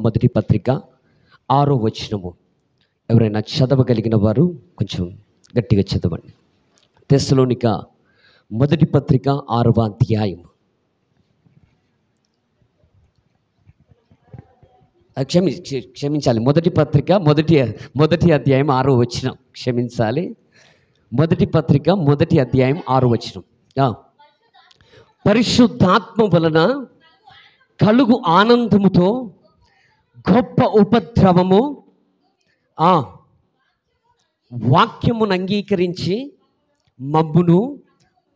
మొదటి పత్రిక 6వ వచనము. ఎవరైనా చదవగలిగిన వారు కొంచెం గట్టిగా చదవండి. తెస్సలోనిక మొదటి పత్రిక 6వ అధ్యాయం. క్షమించాలి, మొదటి పత్రిక మొదటి అధ్యాయం 6వ వచనం. క్షమించాలి, మొదటి పత్రిక మొదటి అధ్యాయం 6వ వచనం. పరిశుద్ధాత్మ వలన కలుగు ఆనందముతో గొప్ప ఉపద్రవము వాక్యమును అంగీకరించి మమ్మును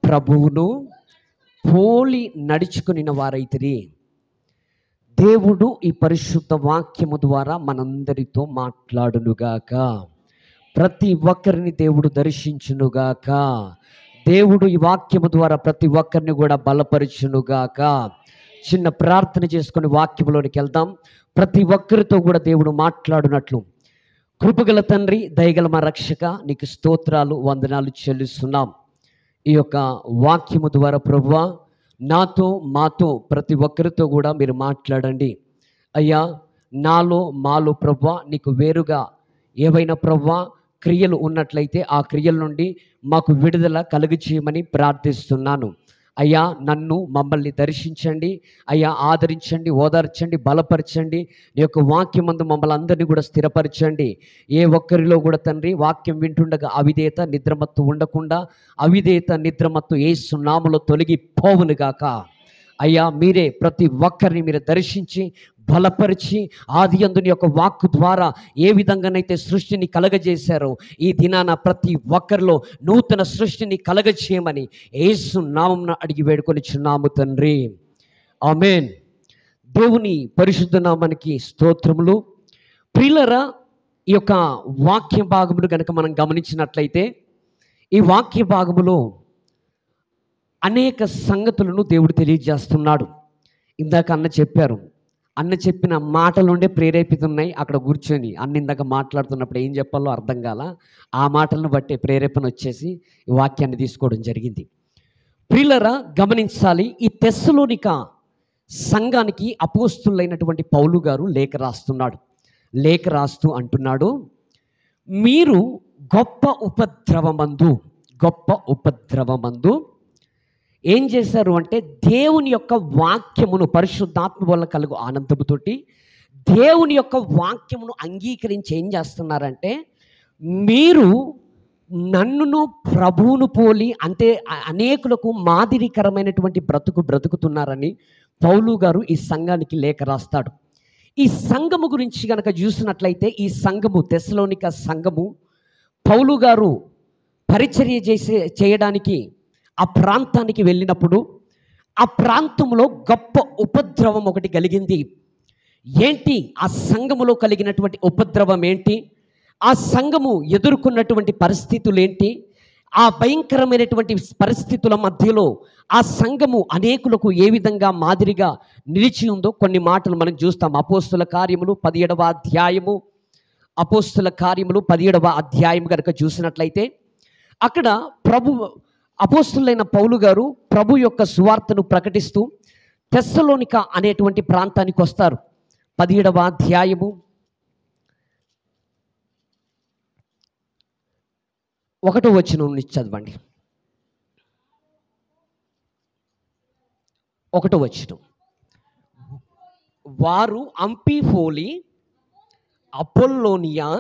ప్రభువును పోలి నడుచుకుని వారైతిరి. దేవుడు ఈ పరిశుద్ధ వాక్యము ద్వారా మనందరితో మాట్లాడునుగాక. ప్రతి ఒక్కరిని దేవుడు దర్శించునుగాక. దేవుడు ఈ వాక్యము ద్వారా ప్రతి ఒక్కరిని కూడా బలపరచునుగాక. చిన్న ప్రార్థన చేసుకొని వాక్యములోనికి వెళ్దాం. ప్రతి ఒక్కరితో కూడా దేవుడు మాట్లాడునట్లు కృపగల తండ్రి, దయగల మా రక్షక, నీకు స్తోత్రాలు వందనాలు చెల్లిస్తున్నాం. ఈ యొక్క వాక్యము ద్వారా ప్రభువా నాతో మాతో ప్రతి ఒక్కరితో కూడా మీరు మాట్లాడండి అయ్యా. నాలో మాలో ప్రభువా నీకు వేరుగా ఏవైనా ప్రభువా క్రియలు ఉన్నట్లయితే ఆ క్రియల నుండి మాకు విడుదల కలుగజేయమని ప్రార్థిస్తున్నాను అయ్యా. నన్ను మమ్మల్ని దర్శించండి అయ్యా, ఆదరించండి, ఓదార్చండి, బలపరచండి. నీ యొక్క వాక్యమందు మమ్మల్ని అందరినీ కూడా స్థిరపరచండి. ఏ ఒక్కరిలో కూడా తండ్రి వాక్యం వింటుండగా అవిధేయత నిద్రమత్తు ఉండకుండా, అవిధేయత నిద్రమత్తు యేసు నామములో తొలగిపోవునుగాక అయ్యా. మీరే ప్రతి ఒక్కరిని మీరు దర్శించి బలపరిచి ఆదియందుని యొక్క వాక్కు ద్వారా ఏ విధంగానైతే సృష్టిని కలగజేశారో ఈ దినాన ప్రతి ఒక్కరిలో నూతన సృష్టిని కలగజేయమని యేసు నామమున అడిగి వేడుకొనిచున్నాము తండ్రి, ఆమేన్. దేవుని పరిశుద్ధ నామానికి స్తోత్రములు. ప్రియులారా, ఈ యొక్క వాక్య భాగమును కనుక మనం గమనించినట్లయితే ఈ వాక్య భాగములో అనేక సంగతులను దేవుడు తెలియజేస్తున్నాడు. ఇందాక అన్న చెప్పారు, అన్న చెప్పిన మాటల నుండే ప్రేరేపితున్నాయి. అక్కడ కూర్చొని అన్న ఇందాక మాట్లాడుతున్నప్పుడు ఏం చెప్పాలో అర్థం కాల, ఆ మాటలను బట్టే ప్రేరేపణ వచ్చేసి ఈ వాక్యాన్ని తీసుకోవడం జరిగింది. ప్రియులారా, గమనించాలి, ఈ తెస్సలోనిక సంఘానికి అపోస్తులైనటువంటి పౌలు గారు లేఖ రాస్తున్నాడు. లేఖ రాస్తూ అంటున్నాడు, మీరు గొప్ప ఉపద్రవమందు ఏం చేశారు అంటే దేవుని యొక్క వాక్యమును పరిశుద్ధాత్మ వల్ల కలుగు ఆనందముతోటి దేవుని యొక్క వాక్యమును అంగీకరించి ఏం చేస్తున్నారంటే మీరు నన్నును ప్రభువును పోలి అంటే అనేకులకు మాదిరికరమైనటువంటి బ్రతుకుతున్నారని పౌలు గారు ఈ సంఘానికి లేఖ రాస్తాడు. ఈ సంఘము గురించి కనుక చూసినట్లయితే ఈ సంఘము తెస్సలోనిక సంఘము పౌలు గారు పరిచర్య చేయడానికి ఆ ప్రాంతానికి వెళ్ళినప్పుడు ఆ ప్రాంతంలో గొప్ప ఉపద్రవం ఒకటి కలిగింది. ఏంటి ఆ సంఘములో కలిగినటువంటి ఉపద్రవం ఏంటి? ఆ సంఘము ఎదుర్కొన్నటువంటి పరిస్థితులు ఏంటి? ఆ భయంకరమైనటువంటి పరిస్థితుల మధ్యలో ఆ సంఘము అనేకులకు ఏ విధంగా మాదిరిగా నిలిచి ఉందో కొన్ని మాటలు మనం చూస్తాం. అపోస్తుల కార్యములు 17వ అధ్యాయము కనుక చూసినట్లయితే అక్కడ అపోస్తులైన పౌలు గారు ప్రభు యొక్క సువార్తను ప్రకటిస్తూ తెస్సలోనిక అనేటువంటి ప్రాంతానికి వస్తారు. 17వ అధ్యాయము 1వ వచనం నుంచి చదవండి. 1వ వచనం, వారు అంఫిఫోలి అపోల్లోనియా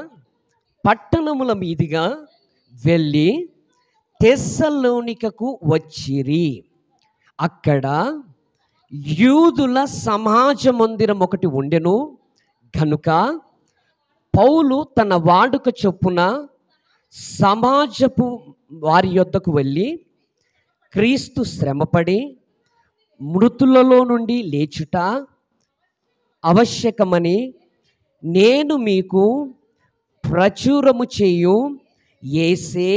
పట్టణముల మీదుగా వెళ్ళి తెస్సలోనికకు వచ్చిరి. అక్కడ యూదుల సమాజ మందిరం ఒకటి ఉండెను కనుక పౌలు తన వాడుక చొప్పున సమాజపు వారి యొద్దకు వెళ్ళి క్రీస్తు శ్రమపడి మృతులలో నుండి లేచుట ఆవశ్యకమని నేను మీకు ప్రచురము చేయు యేసే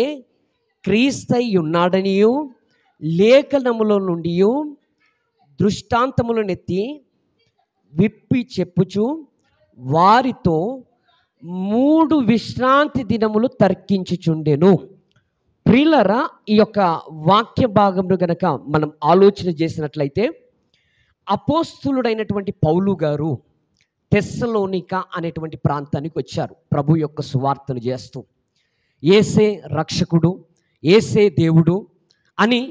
క్రీస్తై ఉన్నాడనియు లేఖనముల నుండి దృష్టాంతములనెత్తి విప్పి చెప్పుచు వారితో 3 విశ్రాంతి దినములు తర్కించుచుండెను. ప్రియులారా, ఈ యొక్క వాక్య భాగమును గనక మనం ఆలోచన చేసినట్లయితే అపోస్తులుడైనటువంటి పౌలు గారు తెస్సలోనిక అనేటువంటి ప్రాంతానికి వచ్చారు ప్రభు యొక్క సువార్తను చేస్తూ. యేసే రక్షకుడు, యేసే దేవుడు అని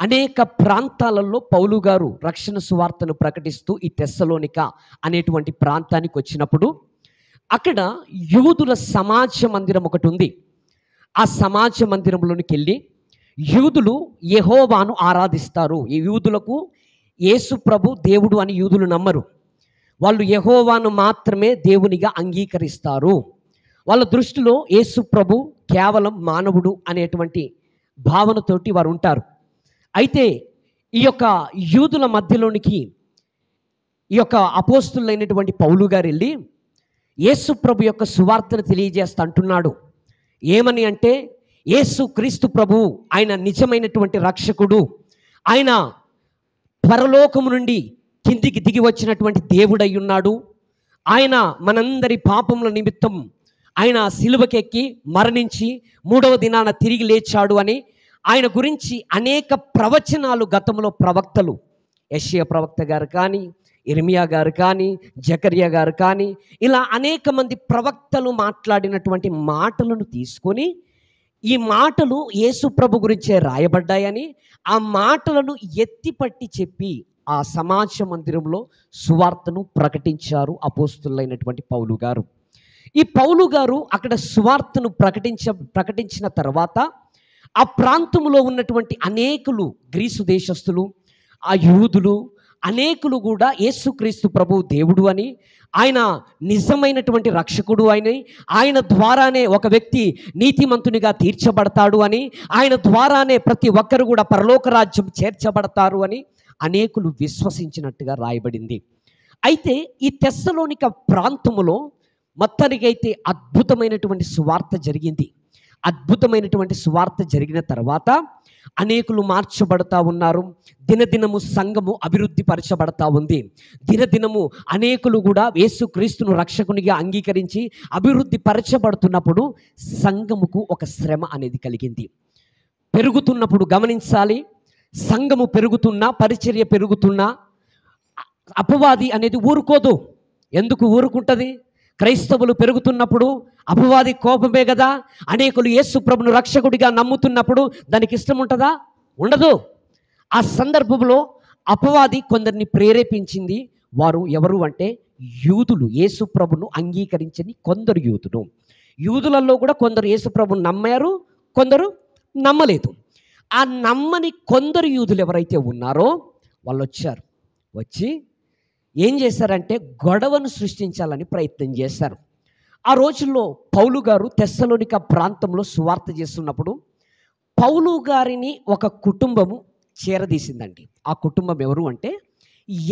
అనేక ప్రాంతాలలో పౌలు గారు రక్షణ సువార్తను ప్రకటిస్తూ ఈ తెస్సలోనిక అనేటువంటి ప్రాంతానికి వచ్చినప్పుడు అక్కడ యూదుల సమాజ మందిరం ఒకటి ఉంది. ఆ సమాజ మందిరంలోనికి వెళ్ళి యూదులు యెహోవాను ఆరాధిస్తారు. ఈ యూదులకు యేసు ప్రభు దేవుడు అని యూదులు నమ్మరు. వాళ్ళు యెహోవాను మాత్రమే దేవునిగా అంగీకరిస్తారు. వాళ్ళ దృష్టిలో యేసు ప్రభు కేవలం మానవుడు అనేటువంటి భావనతోటి వారు ఉంటారు. అయితే ఈ యొక్క యూదుల మధ్యలోనికి ఈ యొక్క అపోస్తులైనటువంటి పౌలు గారు వెళ్ళి యేసు ప్రభు యొక్క సువార్తను తెలియజేస్తా అంటున్నాడు. ఏమని అంటే, యేసు క్రీస్తు ప్రభు ఆయన నిజమైనటువంటి రక్షకుడు, ఆయన పరలోకము నుండి కిందికి దిగి వచ్చినటువంటి దేవుడై ఉన్నాడు, ఆయన మనందరి పాపముల నిమిత్తం ఆయన సిలువకెక్కి మరణించి 3వ దినాన తిరిగి లేచాడు అని ఆయన గురించి అనేక ప్రవచనాలు గతంలో ప్రవక్తలు, యెషయా ప్రవక్త గారు కానీ, ఇర్మియా గారు కానీ, జకర్యా గారు కానీ, ఇలా అనేక మంది ప్రవక్తలు మాట్లాడినటువంటి మాటలను తీసుకొని ఈ మాటలు యేసు ప్రభు గురించే రాయబడ్డాయని ఆ మాటలను ఎత్తిపట్టి చెప్పి ఆ సమాజ మందిరంలో సువార్తను ప్రకటించారు అపోస్తులైనటువంటి పౌలు గారు. ఈ పౌలు గారు అక్కడ సువార్తను ప్రకటించిన తర్వాత ఆ ప్రాంతంలో ఉన్నటువంటి అనేకులు, గ్రీసు దేశస్థులు, ఆ యూదులు అనేకులు కూడా యేసుక్రీస్తు ప్రభు దేవుడు అని, ఆయన నిజమైనటువంటి రక్షకుడు అని, ఆయన ద్వారానే ఒక వ్యక్తి నీతిమంతునిగా తీర్చబడతాడు అని, ఆయన ద్వారానే ప్రతి ఒక్కరు కూడా పరలోక రాజ్యం చేర్చబడతారు అని అనేకులు విశ్వసించినట్టుగా రాయబడింది. అయితే ఈ తెస్సలోనిక ప్రాంతములో మొత్తానికైతే అద్భుతమైనటువంటి సువార్త జరిగింది. అద్భుతమైనటువంటి సువార్త జరిగిన తర్వాత అనేకులు మార్చబడతా ఉన్నారు. దినదినము సంఘము అభివృద్ధి పరచబడతా ఉంది. దినదినము అనేకులు కూడా యేసుక్రీస్తును రక్షకునిగా అంగీకరించి అభివృద్ధి పరచబడుతున్నప్పుడు సంఘముకు ఒక శ్రమ అనేది కలిగింది. పెరుగుతున్నప్పుడు గమనించాలి, సంఘము పెరుగుతున్నా, పరిచర్య పెరుగుతున్నా అపవాది అనేది ఊరుకోదు. ఎందుకు ఊరుకుంటుంది? క్రైస్తవులు పెరుగుతున్నప్పుడు అపవాది కోపమే కదా. అనేకులు యేసు ప్రభును రక్షకుడిగా నమ్ముతున్నప్పుడు దానికి ఇష్టం ఉంటుందా? ఉండదు. ఆ సందర్భంలో అపవాది కొందరిని ప్రేరేపించింది. వారు ఎవరు అంటే యూదులు, యేసు ప్రభును అంగీకరించని కొందరు యూదులు. యూదులలో కూడా కొందరు యేసు ప్రభును నమ్మారు, కొందరు నమ్మలేదు. ఆ నమ్మని కొందరు యూదులు ఎవరైతే ఉన్నారో వాళ్ళు వచ్చి ఏం చేశారంటే గొడవను సృష్టించాలని ప్రయత్నం చేశారు. ఆ రోజుల్లో పౌలు గారు తెస్సలోనిక ప్రాంతంలో సువార్త చేస్తున్నప్పుడు పౌలు గారిని ఒక కుటుంబము చేరదీసిందండి. ఆ కుటుంబం ఎవరు అంటే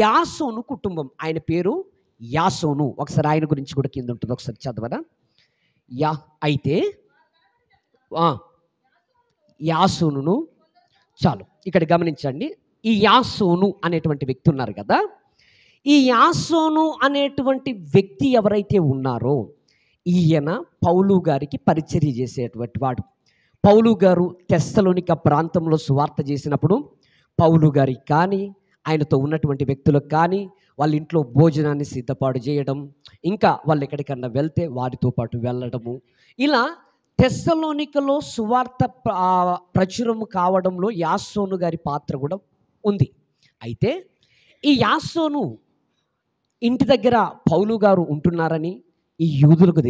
యాసోను కుటుంబం. ఆయన పేరు యాసోను. ఒకసారి ఆయన గురించి కూడా కింద ఉంటుంది, ఒకసారి చదవరా. అయితే యాసోనును, చాలు ఇక్కడ గమనించండి, ఈ యాసోను అనేటువంటి వ్యక్తి ఉన్నారు కదా, ఈ యాసోను అనేటువంటి వ్యక్తి ఎవరైతే ఉన్నారో ఈయన పౌలు గారికి పరిచర్య చేసేటువంటి వాడు. పౌలు గారు తెస్సలోనిక ప్రాంతంలో సువార్త చేసినప్పుడు పౌలు గారికి కానీ, ఆయనతో ఉన్నటువంటి వ్యక్తులకు కానీ వాళ్ళ ఇంట్లో భోజనాన్ని సిద్ధపాటు చేయడం, ఇంకా వాళ్ళు ఎక్కడికన్నా వెళ్తే వారితో పాటు వెళ్ళడము, ఇలా తెస్సలోనికలో సువార్త ప్రచురము కావడంలో యాసోను గారి పాత్ర కూడా ఉంది. అయితే ఈ యాసోను ఇంటి దగ్గర పౌలు గారు ఉంటున్నారని ఈ యూదులకు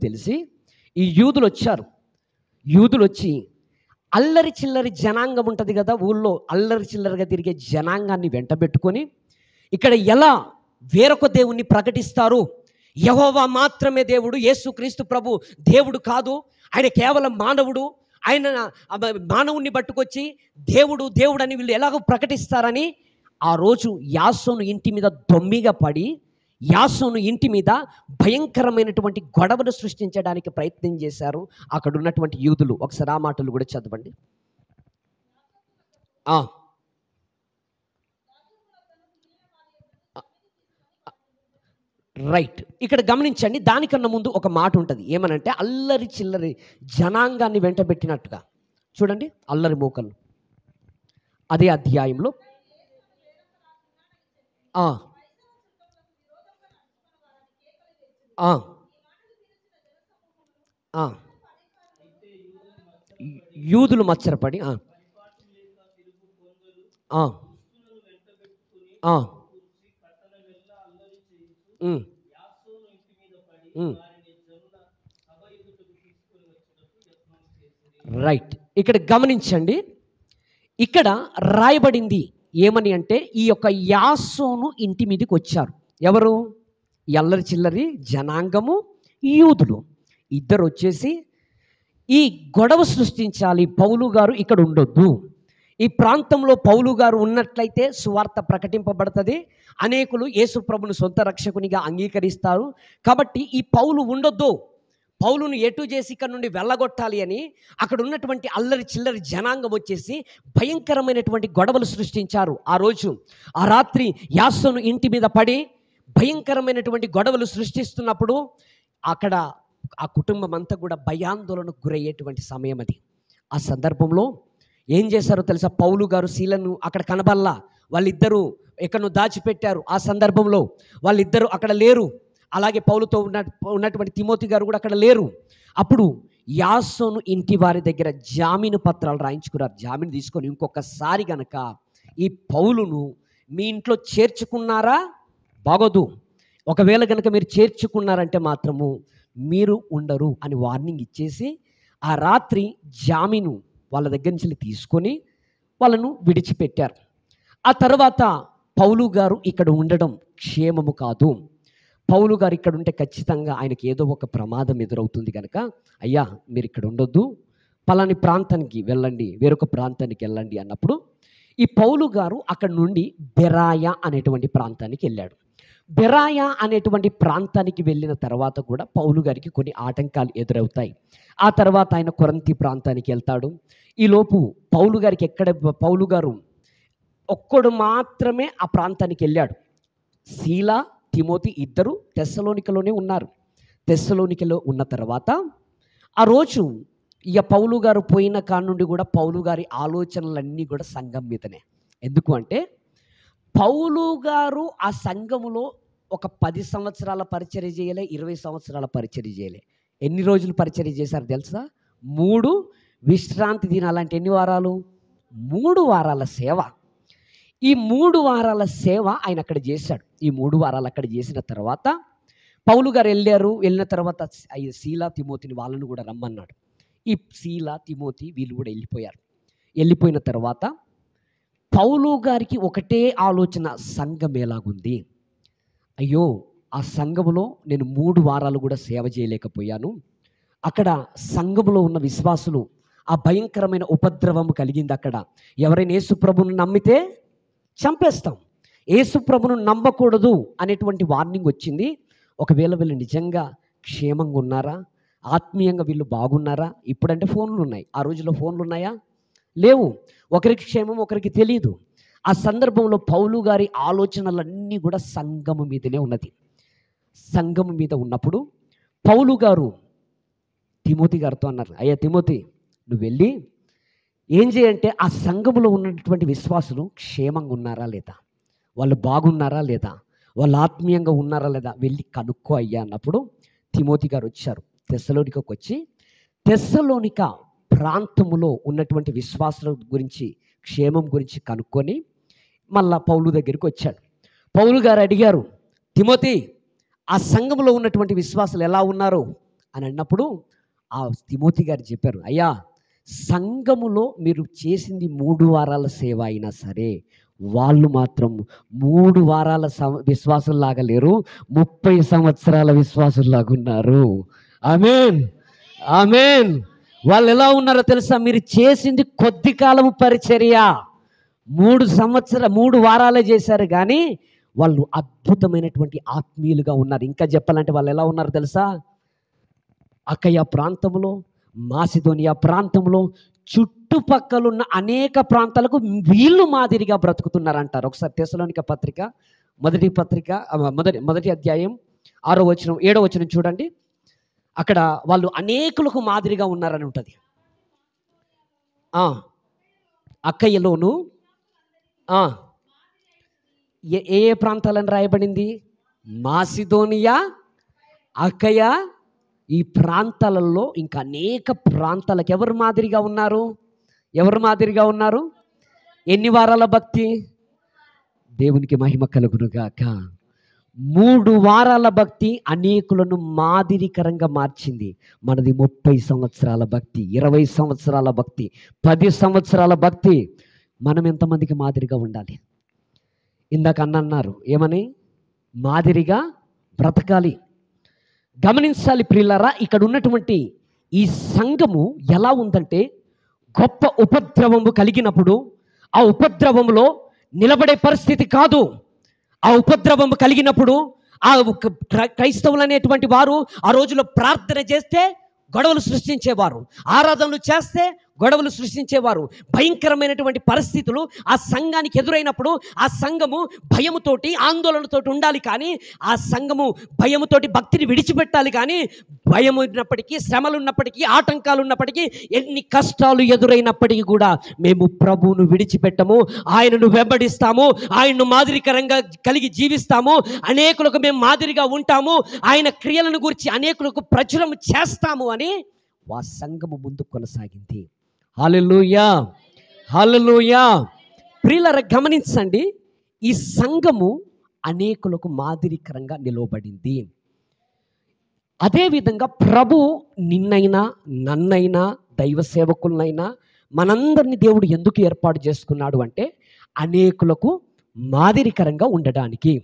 తెలిసి ఈ యూదులు వచ్చారు. యూదులు వచ్చి అల్లరి చిల్లరి జనాంగం ఉంటుంది కదా, ఊళ్ళో అల్లరి చిల్లరిగా తిరిగే జనాంగాన్ని వెంటబెట్టుకొని ఇక్కడ ఎలా వేరొక దేవుణ్ణి ప్రకటిస్తారు, యెహోవా మాత్రమే దేవుడు, యేసుక్రీస్తు ప్రభు దేవుడు కాదు, ఆయన కేవలం మానవుడు, ఆయన మానవుణ్ణి పట్టుకొచ్చి దేవుడు దేవుడు అని వీళ్ళు ఎలాగో ప్రకటిస్తారని ఆ రోజు యాసోను ఇంటి మీద దొమ్మిగా పడి యాసోను ఇంటి మీద భయంకరమైనటువంటి గొడవను సృష్టించడానికి ప్రయత్నం చేశారు అక్కడ ఉన్నటువంటి యూదులు. ఒకసారి ఆ మాటలు కూడా చదవండి. రైట్, ఇక్కడ గమనించండి. దానికన్నా ముందు ఒక మాట ఉంటుంది, ఏమనంటే అల్లరి చిల్లరి జనాంగాన్ని వెంటబెట్టినట్టుగా. చూడండి, అల్లరి మోకలు అదే అధ్యాయంలో ఆ, ఆ. యూదులు మత్సరపడి ఆ, ఆ, ఉమ్, ఉమ్. రైట్. ఇక్కడ గమనించండి, ఇక్కడ రాయబడింది ఏమని అంటే ఈ యొక్క యాసోను ఇంటి మీదకి వచ్చారు. ఎవరు? ఎల్లరి చిల్లరి జనాంగము, యూదులు ఇద్దరు వచ్చేసి ఈ గొడవ సృష్టించాలి, పౌలు గారు ఇక్కడ ఉండొద్దు, ఈ ప్రాంతంలో పౌలు గారు ఉన్నట్లయితే సువార్త ప్రకటింపబడుతుంది, అనేకులు యేసు ప్రభుని సొంత రక్షకునిగా అంగీకరిస్తారు, కాబట్టి ఈ పౌలు ఉండొద్దు, పౌలును ఎటు చేసి ఇక్కడ నుండి వెళ్ళగొట్టాలి అని అక్కడ ఉన్నటువంటి అల్లరి చిల్లరి జనాంగం వచ్చేసి భయంకరమైనటువంటి గొడవలు సృష్టించారు. ఆ రోజు ఆ రాత్రి యాసోను ఇంటి మీద పడి భయంకరమైనటువంటి గొడవలు సృష్టిస్తున్నప్పుడు అక్కడ ఆ కుటుంబం అంతా కూడా భయాందోళనకు గురయ్యేటువంటి సమయం అది. ఆ సందర్భంలో ఏం చేశారో తెలుసా? పౌలు గారు శీలను అక్కడ కనబల్లా, వాళ్ళిద్దరూ ఎక్కడో దాచిపెట్టారు. ఆ సందర్భంలో వాళ్ళిద్దరూ అక్కడ లేరు, అలాగే పౌలుతో ఉన్నటువంటి తిమోతి గారు కూడా అక్కడ లేరు. అప్పుడు యాసోను ఇంటి వారి దగ్గర జామీను పత్రాలు రాయించుకున్నారు. జామీను తీసుకొని ఇంకొకసారి గనక ఈ పౌలును మీ ఇంట్లో చేర్చుకున్నారా బాగోదు, ఒకవేళ కనుక మీరు చేర్చుకున్నారంటే మాత్రము మీరు ఉండరు అని వార్నింగ్ ఇచ్చేసి ఆ రాత్రి జామీను వాళ్ళ దగ్గర నుంచి తీసుకొని వాళ్ళను విడిచిపెట్టారు. ఆ తర్వాత పౌలు గారు ఇక్కడ ఉండడం క్షేమము కాదు, పౌలు గారు ఇక్కడ ఉంటే ఖచ్చితంగా ఆయనకి ఏదో ఒక ప్రమాదం ఎదురవుతుంది కనుక అయ్యా మీరు ఇక్కడ ఉండొద్దు, పలాని ప్రాంతానికి వెళ్ళండి, వేరొక ప్రాంతానికి వెళ్ళండి అన్నప్పుడు ఈ పౌలు గారు అక్కడ నుండి బెరాయా అనేటువంటి ప్రాంతానికి వెళ్ళాడు. బెరాయా అనేటువంటి ప్రాంతానికి వెళ్ళిన తర్వాత కూడా పౌలు గారికి కొన్ని ఆటంకాలు ఎదురవుతాయి. ఆ తర్వాత ఆయన కొరంతి ప్రాంతానికి వెళ్తాడు. ఈలోపు పౌలు గారికి పౌలు గారు ఒక్కడు మాత్రమే ఆ ప్రాంతానికి వెళ్ళాడు. శీలా తిమోతి ఇద్దరు తెస్సలోనికలోనే ఉన్నారు. తెస్సలోనికలో ఉన్న తర్వాత ఆ రోజు ఇక పౌలు గారు పోయిన కాడ నుండి కూడా పౌలు గారి ఆలోచనలన్నీ కూడా సంఘం మీదనే. ఎందుకు అంటే పౌలు గారు ఆ సంఘములో ఒక 10 సంవత్సరాల పరిచర్య చేయలే, 20 సంవత్సరాల పరిచర్య చేయలే. ఎన్ని రోజులు పరిచర్య చేశారు తెలుసా? 3 విశ్రాంతి దినాలంటే ఎన్ని వారాలు? 3 వారాల సేవ. ఈ 3 వారాల సేవ ఆయన అక్కడ చేశాడు. ఈ 3 వారాలు అక్కడ చేసిన తర్వాత పౌలు గారు వెళ్ళిన తర్వాత శీలా తిమోతిని వాళ్ళను కూడా రమ్మన్నాడు. ఈ శీలా తిమోతి వీళ్ళు కూడా వెళ్ళిపోయిన తర్వాత పౌలు గారికి ఒకటే ఆలోచన, సంఘం ఎలాగుంది, అయ్యో ఆ సంఘములో నేను 3 వారాలు కూడా సేవ చేయలేకపోయాను, అక్కడ సంఘములో ఉన్న విశ్వాసులు ఆ భయంకరమైన ఉపద్రవము కలిగింది, అక్కడ ఎవరైనా యేసు ప్రభువును నమ్మితే చంపేస్తాం, యేసు ప్రభువును నమ్మకూడదు అనేటువంటి వార్నింగ్ వచ్చింది. ఒకవేళ వీళ్ళు నిజంగా క్షేమంగా ఉన్నారా, ఆత్మీయంగా వీళ్ళు బాగున్నారా? ఇప్పుడంటే ఫోన్లు ఉన్నాయి, ఆ రోజుల్లో ఫోన్లు ఉన్నాయా? లేవు. ఒకరికి క్షేమం ఒకరికి తెలియదు. ఆ సందర్భంలో పౌలు గారి ఆలోచనలన్నీ కూడా సంఘము మీదనే ఉన్నది. సంఘము మీద ఉన్నప్పుడు పౌలు గారు తిమోతి గారితో అన్నారు, అయ్యా తిమోతి నువ్వు వెళ్ళి ఏం చేయంటే ఆ సంఘములో ఉన్నటువంటి విశ్వాసులు క్షేమంగా ఉన్నారా లేదా, వాళ్ళు బాగున్నారా లేదా, వాళ్ళు ఆత్మీయంగా ఉన్నారా లేదా వెళ్ళి కనుక్కో అయ్యా అన్నప్పుడు తిమోతి గారు వచ్చారు. తెస్సలోనికకు వచ్చి తెస్సలోనిక ప్రాంతములో ఉన్నటువంటి విశ్వాసుల గురించి క్షేమం గురించి కనుక్కొని మళ్ళా పౌలు దగ్గరికి వచ్చాడు. పౌలు గారు అడిగారు, తిమోతి ఆ సంఘంలో ఉన్నటువంటి విశ్వాసులు ఎలా ఉన్నారు అని అన్నప్పుడు ఆ తిమోతి గారు చెప్పారు, అయ్యా సంఘములో మీరు చేసింది 3 వారాల సేవ అయినా సరే వాళ్ళు మాత్రం 3 వారాల విశ్వాసుల్లాగా లేరు, 30 సంవత్సరాల విశ్వాసుల్లాగా ఉన్నారు. ఆమేన్, ఆమేన్. వాళ్ళు ఎలా ఉన్నారో తెలుసా? మీరు చేసింది కొద్ది కాలము పరిచర్య, 3 వారాలే చేశారు, కానీ వాళ్ళు అద్భుతమైనటువంటి ఆత్మీయులుగా ఉన్నారు. ఇంకా చెప్పాలంటే వాళ్ళు ఎలా ఉన్నారు తెలుసా? అకయ ప్రాంతంలో, మాసిదోనియా ప్రాంతంలో, చుట్టుపక్కలున్న అనేక ప్రాంతాలకు వీళ్ళు మాదిరిగా బ్రతుకుతున్నారు అంటారు. ఒకసారి తెస్సలోనిక పత్రిక మొదటి అధ్యాయం 6వ వచనం 7వ వచనం చూడండి. అక్కడ వాళ్ళు అనేకులకు మాదిరిగా ఉన్నారని ఉంటుంది. అక్కయ్యలోను ఏ ప్రాంతాలని రాయబడింది? మాసిదోనియా, అకయ ఈ ప్రాంతాలలో ఇంకా అనేక ప్రాంతాలకు ఎవరు మాదిరిగా ఉన్నారు? ఎవరు మాదిరిగా ఉన్నారు? ఎన్ని వారాల భక్తి? దేవునికి మహిమ కలుగునుగాక. 3 వారాల భక్తి అనేకులను మాదిరికరంగా మార్చింది. మనది 30 సంవత్సరాల భక్తి, 20 సంవత్సరాల భక్తి, 10 సంవత్సరాల భక్తి. మనం ఎంతమందికి మాదిరిగా ఉండాలి? ఇందాక అన్నారు ఏమని? మాదిరిగా బ్రతకాలి. గమనించాలి ప్రియులారా, ఇక్కడ ఉన్నటువంటి ఈ సంఘము ఎలా ఉందంటే, గొప్ప ఉపద్రవము కలిగినప్పుడు ఆ ఉపద్రవంలో నిలబడే పరిస్థితి కాదు. ఆ ఉపద్రవం కలిగినప్పుడు ఆ క్రైస్తవులు అనేటువంటి వారు ఆ రోజులో ప్రార్థన చేస్తే గొడవలు సృష్టించేవారు, ఆరాధనలు చేస్తే గొడవలు సృష్టించేవారు. భయంకరమైనటువంటి పరిస్థితులు ఆ సంఘానికి ఎదురైనప్పుడు ఆ సంఘము భయముతోటి ఆందోళనతోటి ఉండాలి. కానీ ఆ సంఘము భయముతోటి భక్తిని విడిచిపెట్టాలి. కానీ భయం ఉన్నప్పటికీ, శ్రమలు ఉన్నప్పటికీ, ఆటంకాలు ఉన్నప్పటికీ, ఎన్ని కష్టాలు ఎదురైనప్పటికీ కూడా మేము ప్రభువును విడిచిపెట్టము, ఆయనను వెంబడిస్తాము, ఆయనను మాదిరికరంగా కలిగి జీవిస్తాము, అనేకులకు మేము మాదిరిగా ఉంటాము, ఆయన క్రియలను గురించి అనేకులకు ప్రచురం చేస్తాము అని ఆ సంఘము ముందు కొనసాగింది. హల్లెలూయా, హల్లెలూయా. ప్రియులారా గమనించండి, ఈ సంఘము అనేకులకు మాదిరికరంగా నిలవబడింది. అదేవిధంగా ప్రభు నిన్నైనా, నన్నైనా, దైవ సేవకులనైనా మనందరినీ దేవుడు ఎందుకు ఏర్పాటు చేసుకున్నాడు అంటే, అనేకులకు మాదిరికరంగా ఉండడానికి.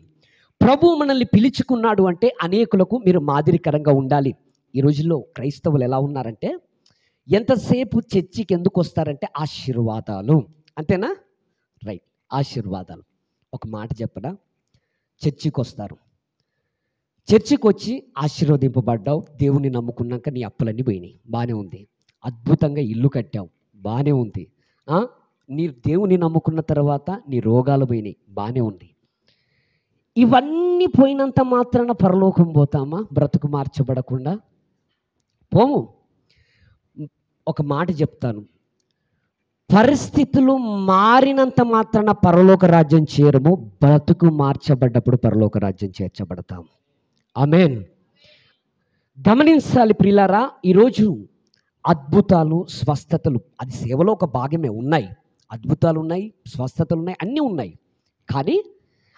ప్రభు మనల్ని పిలుచుకున్నాడు అంటే అనేకులకు మీరు మాదిరికరంగా ఉండాలి. ఈ రోజుల్లో క్రైస్తవులు ఎలా ఉన్నారంటే, ఎంతసేపు చర్చికి ఎందుకు వస్తారంటే ఆశీర్వాదాలు, అంతేనా? రైట్, ఆశీర్వాదాలు. ఒక మాట చెప్పనా? చర్చికి వస్తారు, చర్చికి వచ్చి ఆశీర్వదింపబడ్డావు, దేవుని నమ్ముకున్నాక నీ అప్పులన్నీ పోయినాయి, బాగానే ఉంది. అద్భుతంగా ఇల్లు కట్టావు, బాగానే ఉంది. నీ దేవుని నమ్ముకున్న తర్వాత నీ రోగాలు పోయినాయి, బాగానే ఉంది. ఇవన్నీ పోయినంత మాత్రాన పరలోకం పోతామా? బ్రతుకు మార్చబడకుండా పోము. ఒక మాట చెప్తాను, పరిస్థితులు మారినంత మాత్రాన పరలోక రాజ్యం చేరము, బ్రతుకు మార్చబడ్డప్పుడు పరలోక రాజ్యం చేర్చబడతాము. ఆమేన్. గమనించాలి ప్రియులారా, ఈరోజు అద్భుతాలు, స్వస్థతలు అది సేవలో ఒక భాగమే. ఉన్నాయి, అద్భుతాలు ఉన్నాయి, స్వస్థతలు ఉన్నాయి, అన్నీ ఉన్నాయి. కానీ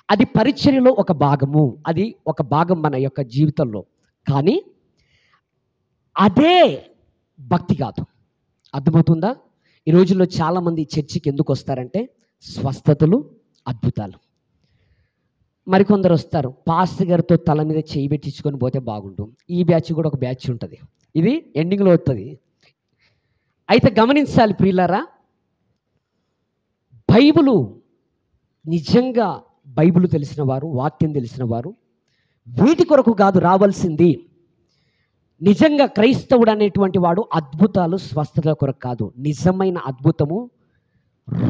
అది పరిచర్యలో ఒక భాగము, అది ఒక భాగం మన యొక్క జీవితంలో. కానీ అదే భక్తి కాదు. అర్థమవుతుందా? ఈ రోజుల్లో చాలామంది చర్చికి ఎందుకు వస్తారంటే స్వస్థతలు, అద్భుతాలు. మరికొందరు వస్తారు, పాస్టర్ గారితో తల మీద చేయి పెట్టించుకొని పోతే బాగుండు. ఈ బ్యాచ్ కూడా ఒక బ్యాచ్ ఉంటుంది, ఇది ఎండింగ్లో వస్తుంది. అయితే గమనించాలి ప్రియులారా, బైబిలు నిజంగా బైబిల్ తెలిసిన వారు, వాక్యం తెలిసిన వారు వీటి కొరకు కాదు రావాల్సింది. నిజంగా క్రైస్తవుడు అనేటువంటి వాడు అద్భుతాలు, స్వస్థతల కొరకు కాదు. నిజమైన అద్భుతము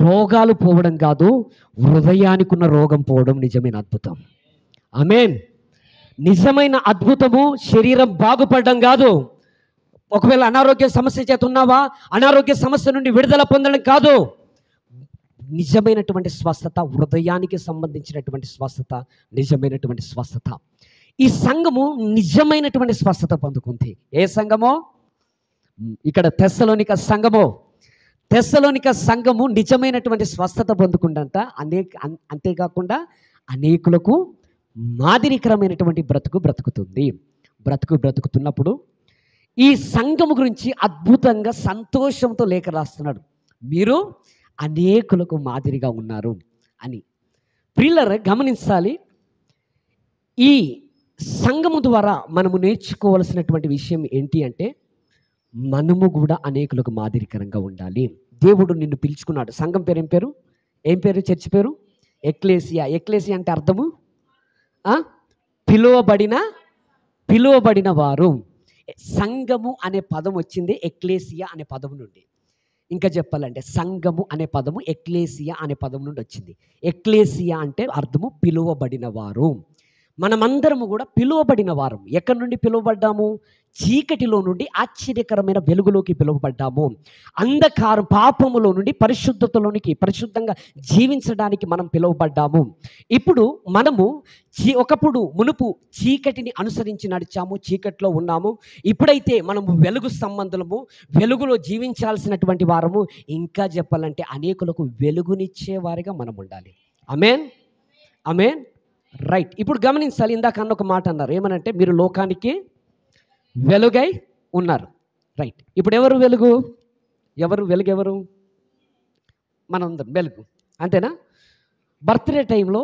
రోగాలు పోవడం కాదు, హృదయానికి ఉన్న రోగం పోవడం నిజమైన అద్భుతం. ఆమేన్. నిజమైన అద్భుతము శరీరం బాగుపడడం కాదు. ఒకవేళ అనారోగ్య సమస్య చేత ఉన్నావా, అనారోగ్య సమస్య నుండి విడుదల పొందడం కాదు. నిజమైనటువంటి స్వస్థత, హృదయానికి సంబంధించినటువంటి స్వస్థత, నిజమైనటువంటి స్వస్థత. ఈ సంఘము నిజమైనటువంటి స్వస్థత పొందుకుంది. ఏ సంఘమో? ఇక్కడ తెస్సలోనిక సంఘము. తెస్సలోనిక సంఘము నిజమైనటువంటి స్వస్థత పొందుకుందంట. అంతేకాకుండా అనేకులకు మాదిరికరమైనటువంటి బ్రతుకుతుంది. బ్రతుకుతున్నప్పుడు ఈ సంఘము గురించి అద్భుతంగా సంతోషంతో లేఖ రాస్తున్నాడు, మీరు అనేకులకు మాదిరిగా ఉన్నారు అని. ప్రియులారా గమనించాలి, ఈ సంఘము ద్వారా మనము నేర్చుకోవాల్సినటువంటి విషయం ఏంటి అంటే, మనము కూడా అనేకులకు మాదిరికరంగా ఉండాలి. దేవుడు నిన్ను పిలుచుకున్నాడు. సంఘం పేరు ఏం పేరు? చర్చి పేరు ఎక్లేసియా. ఎక్లేసియా అంటే అర్థము పిలువబడిన వారు. సంఘము అనే పదం వచ్చింది ఎక్లేసియా అనే పదం నుండి. ఇంకా చెప్పాలంటే సంఘము అనే పదము ఎక్లేసియా అనే పదం నుండి వచ్చింది. ఎక్లేసియా అంటే అర్థము పిలువబడిన వారు. మనమందరము కూడా పిలువబడిన వారం. ఎక్కడి నుండి పిలువబడ్డాము? చీకటిలో నుండి ఆశ్చర్యకరమైన వెలుగులోకి పిలువబడ్డాము. అంధకారం పాపములో నుండి పరిశుద్ధతలోనికి, పరిశుద్ధంగా జీవించడానికి మనం పిలువబడ్డాము. ఇప్పుడు మనము ఒకప్పుడు మునుపు చీకటిని అనుసరించి నడిచాము, చీకటిలో ఉన్నాము. ఇప్పుడైతే మనము వెలుగు సంబంధులము, వెలుగులో జీవించాల్సినటువంటి వారము. ఇంకా చెప్పాలంటే అనేకులకు వెలుగునిచ్చే వారిగా మనం ఉండాలి. ఆమేన్, ఆమేన్. రైట్. ఇప్పుడు గమనించాలి, ఇందాక అన్న ఒక మాట అన్నారు, ఏమనంటే మీరు లోకానికి వెలుగై ఉన్నారు. రైట్. ఇప్పుడు ఎవరు వెలుగు? వెలుగు ఎవరు? మనందరం వెలుగు, అంతేనా? బర్త్డే టైంలో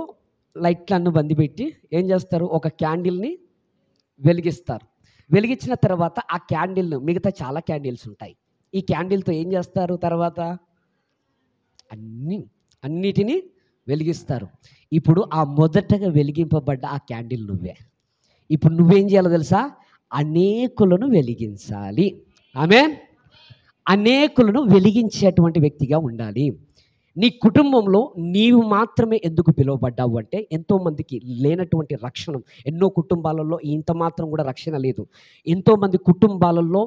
లైట్లను బందిపెట్టి ఏం చేస్తారు? ఒక క్యాండిల్ని వెలిగిస్తారు. వెలిగించిన తర్వాత ఆ క్యాండిల్ను, మిగతా చాలా క్యాండిల్స్ ఉంటాయి, ఈ క్యాండిల్తో ఏం చేస్తారు? తర్వాత అన్నిటినీ వెలిగిస్తారు. ఇప్పుడు ఆ మొదటగా వెలిగింపబడ్డ ఆ క్యాండిల్ నువ్వే. ఇప్పుడు నువ్వేం చేయాలో తెలుసా? అనేకులను వెలిగించాలి. ఆమేన్. అనేకులను వెలిగించేటువంటి వ్యక్తిగా ఉండాలి. నీ కుటుంబంలో నీవు మాత్రమే ఎందుకు పిలువబడ్డావు అంటే, ఎంతోమందికి లేనటువంటి రక్షణ. ఎన్నో కుటుంబాలలో ఇంత మాత్రం కూడా రక్షణ లేదు. ఎంతోమంది కుటుంబాలలో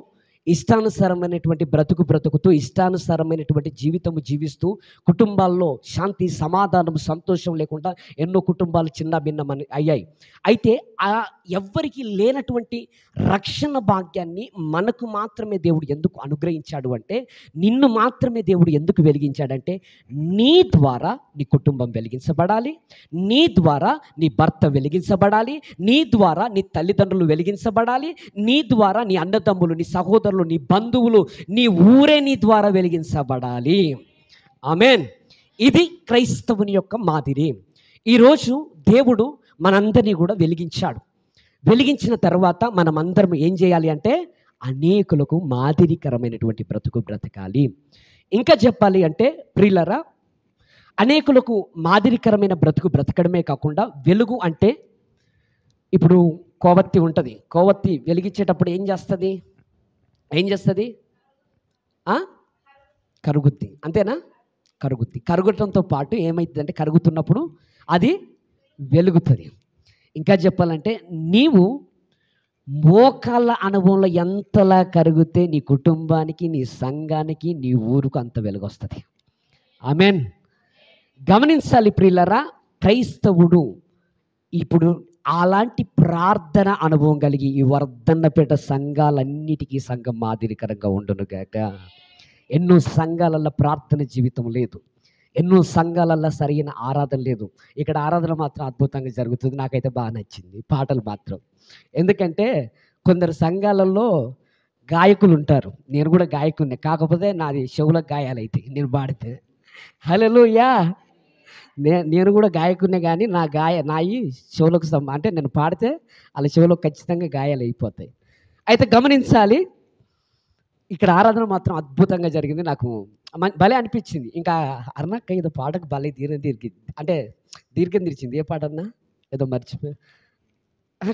ఇష్టానుసారమైనటువంటి బ్రతుకుతూ, ఇష్టానుసారమైనటువంటి జీవితము జీవిస్తూ, కుటుంబాల్లో శాంతి, సమాధానం, సంతోషం లేకుండా ఎన్నో కుటుంబాలు చిన్న భిన్నమని అయ్యాయి. అయితే ఎవ్వరికి లేనటువంటి రక్షణ భాగ్యాన్ని మనకు మాత్రమే దేవుడు ఎందుకు అనుగ్రహించాడు అంటే, నిన్ను మాత్రమే దేవుడు ఎందుకు వెలిగించాడంటే, నీ ద్వారా నీ కుటుంబం వెలిగించబడాలి, నీ ద్వారా నీ భర్త వెలిగించబడాలి, నీ ద్వారా నీ తల్లిదండ్రులు వెలిగించబడాలి, నీ ద్వారా నీ అన్నదమ్ములు, నీ సహోదరులు, నీ బంధువులు, నీ ఊరే నీ ద్వారా వెలిగించబడాలి. ఆమేన్. ఇది క్రైస్తవుని యొక్క మాదిరి. ఈరోజు దేవుడు మనందరినీ కూడా వెలిగించాడు. వెలిగించిన తర్వాత మనమందరం ఏం చేయాలి అంటే, అనేకులకు మాదిరికరమైనటువంటి బ్రతుకు బ్రతకాలి. ఇంకా చెప్పాలి అంటే ప్రియులారా, అనేకులకు మాదిరికరమైన బ్రతుకు బ్రతకడమే కాకుండా, వెలుగు అంటే ఇప్పుడు కొవ్వొత్తి ఉంటుంది. కొవ్వొత్తి వెలిగించేటప్పుడు ఏం చేస్తుంది? కరుగుద్ది, అంతేనా? కరగటంతో పాటు ఏమవుతుందంటే, కరుగుతున్నప్పుడు అది వెలుగుతుంది. ఇంకా చెప్పాలంటే, నీవు మోకాళ్ళ అనుభవంలో ఎంతలా కరిగితే నీ కుటుంబానికి, నీ సంఘానికి, నీ ఊరుకు అంత వెలుగు వస్తుంది. ఆమేన్. గమనించాలి ప్రియులారా, క్రైస్తవుడు ఇప్పుడు అలాంటి ప్రార్థన అనుభవం కలిగి ఈ వర్ధన్నపేట సంఘాలన్నిటికీ సంఘం మాదిరికరంగా ఉండును గాక. ఎన్నో సంఘాలల్లో ప్రార్థన జీవితం లేదు, ఎన్నో సంఘాలల్లో సరైన ఆరాధన లేదు. ఇక్కడ ఆరాధన మాత్రం అద్భుతంగా జరుగుతుంది. నాకైతే బాగా నచ్చింది, పాటలు మాత్రం. ఎందుకంటే కొందరు సంఘాలలో గాయకులు ఉంటారు, నేను కూడా గాయకుడినే, కాకపోతే నాది చెవులకు గాయాలైతే నేను పాడితే. హల్లెలూయా. నేను కూడా గాయకుడినే, కానీ నాయి చెవులకు అంటే నేను పాడితే వాళ్ళ చెవులకు ఖచ్చితంగా గాయాలు అయిపోతాయి. అయితే గమనించాలి, ఇక్కడ ఆరాధన మాత్రం అద్భుతంగా జరిగింది. నాకు భలే అనిపించింది. ఇంకా అరుణక్క ఏదో పాటకు భలే దీర్ఘం తీర్చింది. ఏ పాట అన్నా ఏదో మర్చిపోయి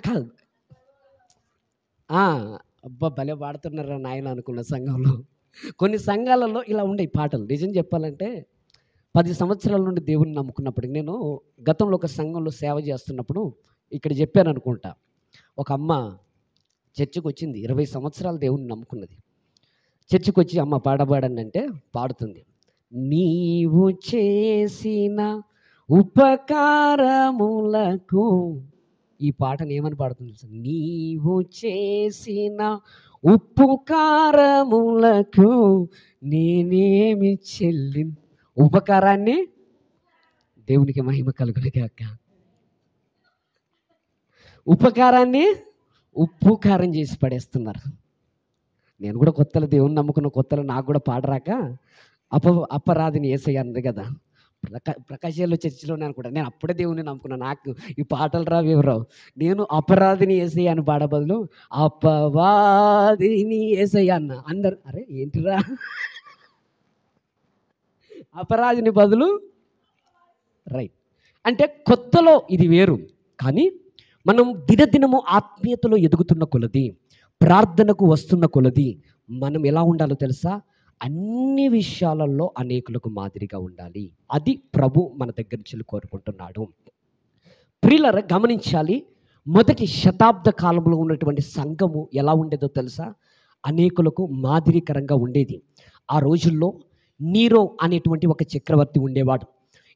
కాదు, అబ్బా భలే పాడుతున్నారా నాయన అనుకున్న సంఘంలో. కొన్ని సంఘాలలో ఇలా ఉండే పాటలు. నిజం చెప్పాలంటే 10 సంవత్సరాల నుండి దేవుని నమ్ముకున్నప్పటికి, నేను గతంలో ఒక సంఘంలో సేవ చేస్తున్నప్పుడు ఇక్కడ చెప్పాను అనుకుంటా, ఒక అమ్మ చర్చికి వచ్చింది, 20 సంవత్సరాలు దేవుని నమ్ముకున్నది. చర్చికి వచ్చి అమ్మ పాడబాడండి అంటే పాడుతుంది. నీవు చేసిన ఉపకారములకు, ఈ పాటను ఏమని పాడుతుంది? నీవు చేసిన ఉపకారములకు నేనేమి ఉపకారాన్ని, దేవునికి మహిమ కలుగును గాక. ఉపకారాన్ని ఉప్పుకారం చేసి పడేస్తున్నారు. నేను కూడా కొత్తలో దేవుని నమ్ముకున్న కొత్తలో నాకు కూడా పాడరాక అపరాధిని యేసయ్య అన్నది కదా, ప్రకాశాల్లో చర్చిలోనే అనుకుంటా. నేను అప్పుడే దేవుని నమ్ముకున్నాను, నాకు ఈ పాటలు రావు. నేను అపరాధిని యేసయ్య అని పాడ బదులు అపవాదిని యేసయ్య అన్న. అందరు అరే ఏంటిరా, అపరాధిని బదులు రైట్. అంటే కొత్తలో ఇది వేరు, కానీ మనం దినదినము ఆత్మీయతలో ఎదుగుతున్న కొలది, ప్రార్థనకు వస్తున్న కొలది మనం ఎలా ఉండాలో తెలుసా? అన్ని విషయాలలో అనేకులకు మాదిరిగా ఉండాలి. అది ప్రభు మన దగ్గర నుంచి కోరుకుంటున్నాడు. ప్రియులారా గమనించాలి, మొదటి శతాబ్ద కాలంలో ఉన్నటువంటి సంఘము ఎలా ఉండేదో తెలుసా? అనేకులకు మాదిరికరంగా ఉండేది. ఆ రోజుల్లో నీరో అనేటువంటి ఒక చక్రవర్తి ఉండేవాడు.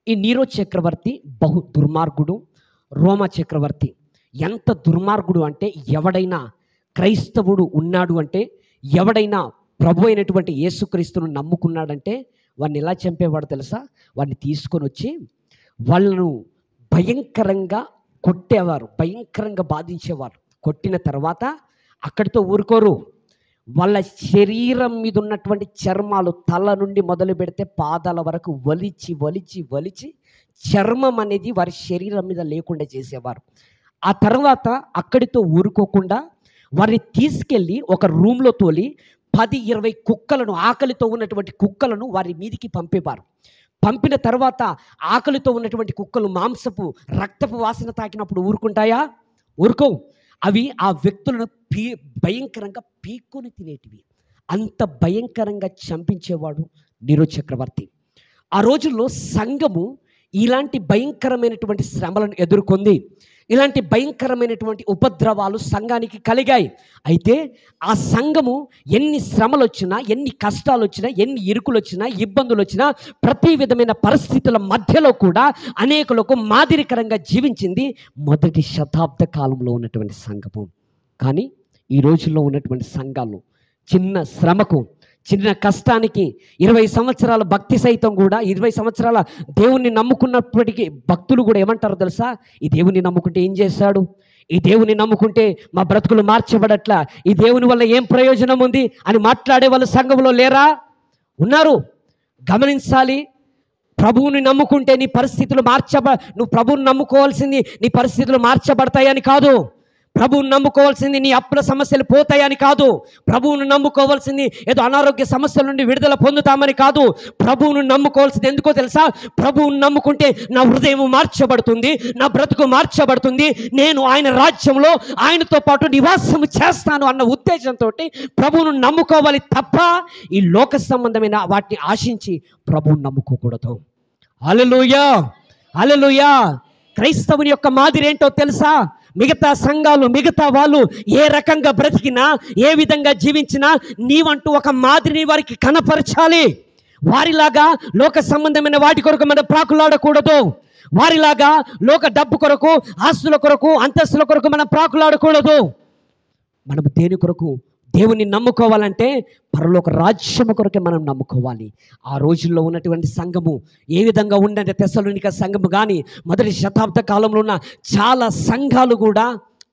ఈ నీరో చక్రవర్తి బహు దుర్మార్గుడు. రోమా చక్రవర్తి ఎంత దుర్మార్గుడు అంటే, ఎవడైనా క్రైస్తవుడు ఉన్నాడు అంటే, ఎవడైనా ప్రభు అయినటువంటి యేసుక్రీస్తును నమ్ముకున్నాడంటే వాడిని ఎలా చంపేవాడు తెలుసా? వాడిని తీసుకొని వచ్చి వాళ్ళను భయంకరంగా కొట్టేవారు, భయంకరంగా బాధించేవారు. కొట్టిన తర్వాత అక్కడితో ఊరుకోరు. వాళ్ళ శరీరం మీద ఉన్నటువంటి చర్మాలు తల నుండి మొదలు పెడితే పాదాల వరకు వలిచి వలిచి వలిచి చర్మం అనేది వారి శరీరం మీద లేకుండా చేసేవారు. ఆ తర్వాత అక్కడితో ఊరుకోకుండా వారిని తీసుకెళ్ళి ఒక రూమ్లో తోలి 10-20 కుక్కలను, ఆకలితో ఉన్నటువంటి కుక్కలను వారి మీదికి పంపేవారు. పంపిన తర్వాత ఆకలితో ఉన్నటువంటి కుక్కలు మాంసపు రక్తపు వాసన తాకినప్పుడు ఊరుకుంటాయా? ఊరుకోవు. అవి ఆ వ్యక్తులను భయంకరంగా పీక్కొని తినేటివి. అంత భయంకరంగా చంపించేవాడు నీరో చక్రవర్తి. ఆ రోజుల్లో సంఘము ఇలాంటి భయంకరమైనటువంటి శ్రమలను ఎదుర్కొంది. ఇలాంటి భయంకరమైనటువంటి ఉపద్రవాలు సంఘానికి కలిగాయి. అయితే ఆ సంఘము ఎన్ని శ్రమలు వచ్చినా, ఎన్ని కష్టాలు వచ్చినా, ఎన్ని ఇరుకులు వచ్చినా, ఇబ్బందులు వచ్చినా, ప్రతి విధమైన పరిస్థితుల మధ్యలో కూడా అనేకులకు మాదిరికరంగా జీవించింది మొదటి శతాబ్ద కాలంలో ఉన్నటువంటి సంఘము. కానీ ఈ రోజుల్లో ఉన్నటువంటి సంఘాలు చిన్న శ్రమకు, చిన్న కష్టానికి 20 సంవత్సరాల భక్తి సైతం కూడా, 20 సంవత్సరాల దేవుణ్ణి నమ్ముకున్నప్పటికీ భక్తులు కూడా ఏమంటారో తెలుసా? ఈ దేవుని నమ్ముకుంటే ఏం చేశాడు? ఈ దేవుని నమ్ముకుంటే మా బ్రతుకులు మార్చబడట్లా, ఈ దేవుని వల్ల ఏం ప్రయోజనం ఉంది అని మాట్లాడే వాళ్ళు సంఘంలో లేరా? ఉన్నారు. గమనించాలి. ప్రభువుని నమ్ముకుంటే నీ పరిస్థితులు నువ్వు ప్రభువుని నమ్ముకోవాల్సింది నీ పరిస్థితులు మార్చబడతాయని కాదు. ప్రభువుని నమ్ముకోవాల్సింది నీ అప్పుల సమస్యలు పోతాయని కాదు. ప్రభువును నమ్ముకోవాల్సింది ఏదో అనారోగ్య సమస్యల నుండి విడుదల పొందుతామని కాదు. ప్రభువును నమ్ముకోవాల్సింది ఎందుకో తెలుసా? ప్రభువును నమ్ముకుంటే నా హృదయం మార్చబడుతుంది, నా బ్రతుకు మార్చబడుతుంది, నేను ఆయన రాజ్యంలో ఆయనతో పాటు నివాసము చేస్తాను అన్న ఉద్దేశంతో ప్రభువును నమ్ముకోవాలి తప్ప ఈ లోక సంబంధమైన వాటిని ఆశించి ప్రభువును నమ్ముకోకూడదు. హల్లెలూయా, హల్లెలూయా. క్రైస్తవుని యొక్క మాదిరి ఏంటో తెలుసా? మిగతా సంఘాలు, మిగతా వాళ్ళు ఏ రకంగా బ్రతికినా, ఏ విధంగా జీవించినా నీవంటూ ఒక మాదిరిని వారికి కనపరచాలి. వారిలాగా లోక సంబంధమైన వాటి కొరకు మనం ప్రాకులాడకూడదు. వారిలాగా లోక డబ్బు కొరకు, ఆస్తుల కొరకు, అంతస్తుల కొరకు మనం ప్రాకులాడకూడదు. మనం దేని కొరకు? దేవుని నమ్ముకోవాలంటే పరలోక రాజ్యము కొరకే మనం నమ్ముకోవాలి. ఆ రోజుల్లో ఉన్నటువంటి సంఘము ఏ విధంగా ఉందంటే, తెస్సలోనిక సంఘము కానీ మొదటి శతాబ్ద కాలంలో ఉన్న చాలా సంఘాలు కూడా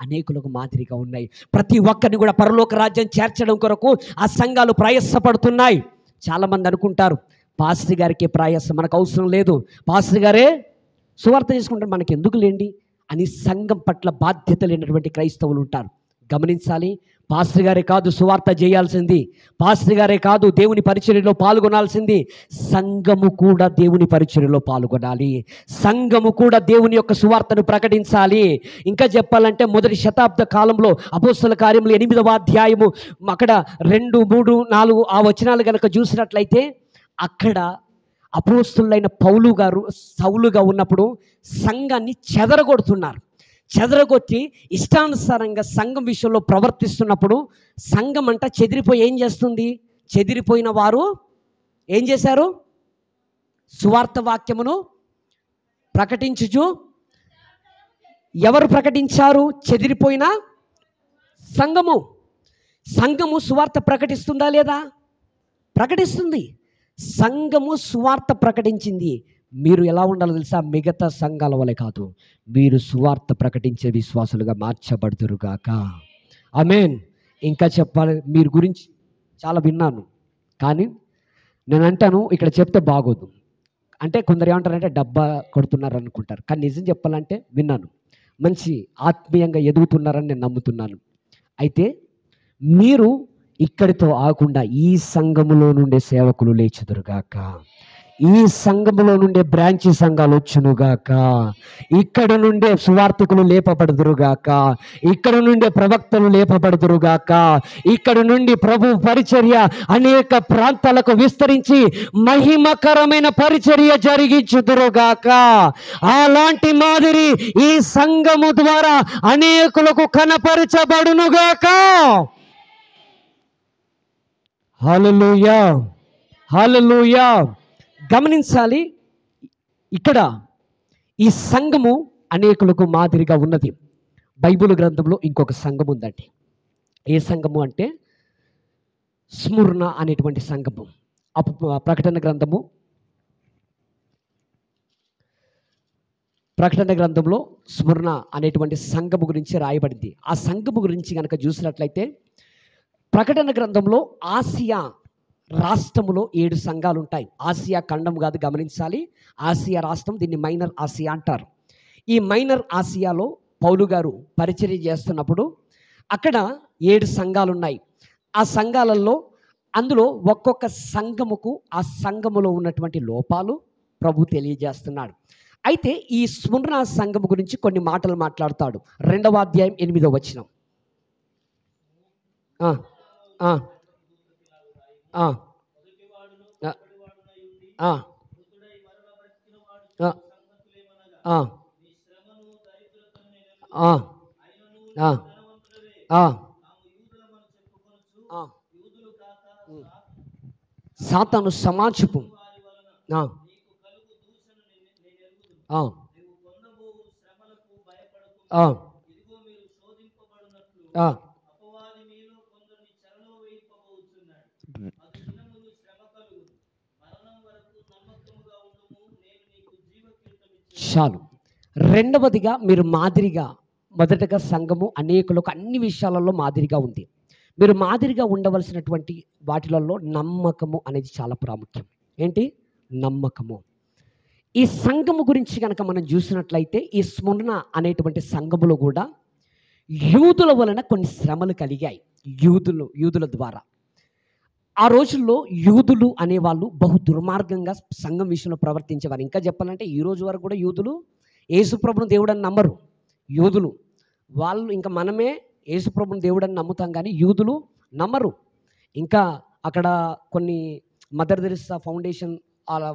అనేకులకు మాదిరిగా ఉన్నాయి. ప్రతి ఒక్కరిని కూడా పరలోక రాజ్యం చేర్చడం కొరకు ఆ సంఘాలు ప్రయాసపడుతున్నాయి. చాలామంది అనుకుంటారు, పాస్టర్ గారికి ప్రయాసం మనకు అవసరం లేదు, పాస్టర్ గారే సువార్త చేసుకుంటారు, మనకి ఎందుకు లేండి అని సంఘం పట్ల బాధ్యత లేనటువంటి క్రైస్తవులు ఉంటారు. గమనించాలి. పాస్టర్ గారే కాదు సువార్త చేయాల్సింది, పాస్టర్ గారే కాదు దేవుని పరిచర్యలో పాల్గొనాల్సింది, సంఘము కూడా దేవుని పరిచర్యలో పాల్గొనాలి. సంఘము కూడా దేవుని యొక్క సువార్తను ప్రకటించాలి. ఇంకా చెప్పాలంటే మొదటి శతాబ్ద కాలంలో అపోస్తల కార్యములు 8వ అధ్యాయము అక్కడ 2, 3, 4 ఆ వచనాలు కనుక చూసినట్లయితే, అక్కడ అపోస్తలులైన పౌలు గారు సౌలుగా ఉన్నప్పుడు సంఘాన్ని చెదరగొడుతున్నారు. చెదరగొట్టి ఇష్టానుసారంగా సంఘం విషయంలో ప్రవర్తిస్తున్నప్పుడు సంఘం అంట చెదిరిపోయి ఏం చేస్తుంది? చెదిరిపోయిన వారు ఏం చేశారు? సువార్త వాక్యమును ప్రకటించుచు. ఎవరు ప్రకటించారు? చెదిరిపోయిన సంఘము. సంఘము సువార్త ప్రకటిస్తుందా లేదా? ప్రకటిస్తుంది. సంఘము సువార్త ప్రకటించింది. మీరు ఎలా ఉండాలో తెలుసా? మిగతా సంఘాల వలె కాదు, మీరు సువార్త ప్రకటించే విశ్వాసులుగా మార్చబడుదురుగాక. ఆమేన్. ఇంకా చెప్పాలి, మీరు గురించి చాలా విన్నాను, కానీ నేను అంటాను ఇక్కడ చెప్తే బాగోదు. అంటే కొందరు ఏమంటారంటే డబ్బా కొడుతున్నారు అనుకుంటారు, కానీ నిజం చెప్పాలంటే విన్నాను, మంచి ఆత్మీయంగా ఎదుగుతున్నారని నేను నమ్ముతున్నాను. అయితే మీరు ఇక్కడితో ఆగకుండా ఈ సంఘములో నుండే సేవకులు లేచుదురుగాక, ఈ సంఘములో నుండే బ్రాంచి సంఘాలు వచ్చునుగాక. ఇక్కడ నుండే సువార్థికులు లేపబడుదురుగాక. ఇక్కడ నుండే ప్రవక్తలు లేపబడుదురుగాక. ఇక్కడ నుండి ప్రభు పరిచర్య అనేక ప్రాంతాలకు విస్తరించి మహిమకరమైన పరిచర్య జరిగించుదురుగాక. అలాంటి మాదిరి ఈ సంఘము ద్వారా అనేకులకు కనపరచబడునుగాక. హల్లెలూయా, హల్లెలూయా. గమనించాలి, ఇక్కడ ఈ సంఘము అనేకులకు మాదిరిగా ఉన్నది. బైబిల్ గ్రంథంలో ఇంకొక సంఘం ఉందండి. ఏ సంఘము అంటే స్ముర్ణ అనేటువంటి సంఘము. ప్రకటన గ్రంథంలో స్ముర్ణ అనేటువంటి సంఘము గురించి రాయబడింది. ఆ సంఘము గురించి కనుక చూసినట్లయితే ప్రకటన గ్రంథంలో ఆసియా రాష్ట్రములో 7 సంఘాలు ఉంటాయి. ఆసియా ఖండం కాదు, గమనించాలి. ఆసియా రాష్ట్రం, దీన్ని మైనర్ ఆసియా అంటారు. ఈ మైనర్ ఆసియాలో పౌలు గారు పరిచర్య చేస్తున్నప్పుడు అక్కడ 7 సంఘాలు ఉన్నాయి. ఆ సంఘాలలో అందులో ఒక్కొక్క సంఘముకు ఆ సంఘములో ఉన్నటువంటి లోపాలు ప్రభు తెలియజేస్తున్నాడు. అయితే ఈ స్ముర్ణ సంఘము గురించి కొన్ని మాటలు మాట్లాడతాడు. 2వ అధ్యాయం 8వ వచనం. సాతాను సమాజపు చాలు. రెండవదిగా మీరు మాదిరిగా, మొదటగా సంఘము అనేకులకు అన్ని విషయాలలో మాదిరిగా ఉంది. మీరు మాదిరిగా ఉండవలసినటువంటి వాటిలలో నమ్మకము అనేది చాలా ప్రాముఖ్యం. ఏంటి? నమ్మకము. ఈ సంఘము గురించి కనుక మనం చూసినట్లయితే ఈ స్ముర్ణ అనేటువంటి సంఘములో కూడా యూదుల వలన కొన్ని శ్రమలు కలిగాయి. యూదుల ద్వారా. ఆ రోజుల్లో యూదులు అనేవాళ్ళు బహు దుర్మార్గంగా సంఘం విషయంలో ప్రవర్తించేవారు. ఇంకా చెప్పాలంటే ఈ రోజు వరకు కూడా యూదులు యేసుప్రభుని దేవుడని నమ్మరు. యూదులు వాళ్ళు, ఇంకా మనమే యేసుప్రభుని దేవుడని నమ్ముతాం కానీ యూదులు నమ్మరు. ఇంకా అక్కడ కొన్ని మదర్ తెరెసా ఫౌండేషన్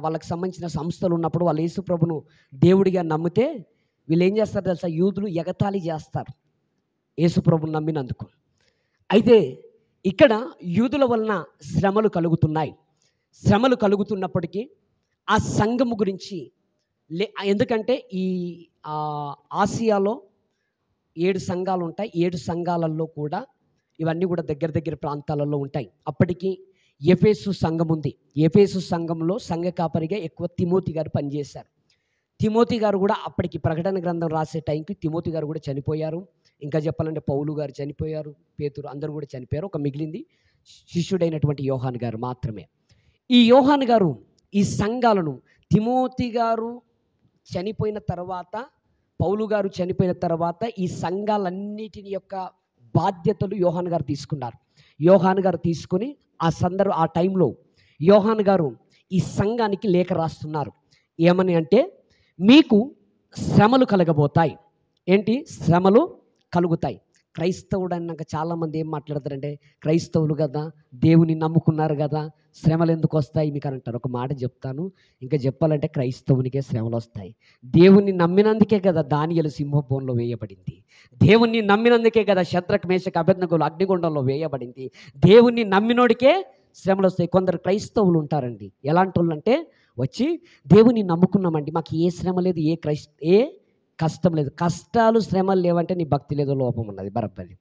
వాళ్ళకి సంబంధించిన సంస్థలు ఉన్నప్పుడు వాళ్ళు యేసుప్రభును దేవుడిగా నమ్మితే వీళ్ళు ఏం చేస్తారు తెలుసా? యూదులు ఎగతాళి చేస్తారు యేసుప్రభుని నమ్మినందుకు. అయితే ఇక్కడ యూదుల వలన శ్రమలు కలుగుతున్నాయి. శ్రమలు కలుగుతున్నప్పటికీ ఆ సంఘము గురించి ఎందుకంటే ఈ ఆసియాలో 7 సంఘాలు ఉంటాయి. 7 సంఘాలలో కూడా ఇవన్నీ కూడా దగ్గర ప్రాంతాలలో ఉంటాయి. అప్పటికి ఎఫెసు సంఘం ఉంది. ఎఫెసు సంఘంలో సంఘ కాపరిగా ఎక్కువ తిమోతి గారు పనిచేశారు. తిమోతి గారు కూడా అప్పటికి ప్రకటన గ్రంథం రాసే టైంకి తిమోతి గారు కూడా చనిపోయారు. ఇంకా చెప్పాలంటే పౌలు గారు చనిపోయారు, పేతురు అందరూ కూడా చనిపోయారు. ఒక మిగిలింది శిష్యుడైనటువంటి యోహాను గారు మాత్రమే. ఈ యోహాను గారు ఈ సంఘాలను, తిమోతి గారు చనిపోయిన తర్వాత, పౌలు గారు చనిపోయిన తర్వాత ఈ సంఘాలన్నిటిని యొక్క బాధ్యతలు యోహాను గారు తీసుకున్నారు. యోహాను గారు తీసుకుని ఆ టైంలో యోహాను గారు ఈ సంఘానికి లేఖ రాస్తున్నారు. ఏమని అంటే, మీకు శ్రమలు కలగబోతాయి. ఏంటి? శ్రమలు కలుగుతాయి. క్రైస్తవుడు అన్నాక చాలామంది ఏం మాట్లాడతారంటే, క్రైస్తవులు కదా, దేవుని నమ్ముకున్నారు కదా, శ్రమలు ఎందుకు వస్తాయి మీకు అని అంటారు. ఒక మాట చెప్తాను, ఇంకా చెప్పాలంటే క్రైస్తవునికే శ్రమలు వస్తాయి. దేవుణ్ణి నమ్మినందుకే కదా దానియేలు సింహభవనంలో వేయబడింది. దేవుణ్ణి నమ్మినందుకే కదా శద్రక్ మేషక్ అబేద్నెగోలు అగ్నిగుండంలో వేయబడింది. దేవుణ్ణి నమ్మినోడికే శ్రమలు వస్తాయి. కొందరు క్రైస్తవులు ఉంటారండి, ఎలాంటి వాళ్ళు అంటే వచ్చి దేవుని నమ్ముకున్నామండి, మాకు ఏ శ్రమ లేదు, ఏ కష్టం లేదు. కష్టాలు శ్రమలు లేవంటే నీ భక్తి లేదో లోపం ఉన్నది బరబ్బరి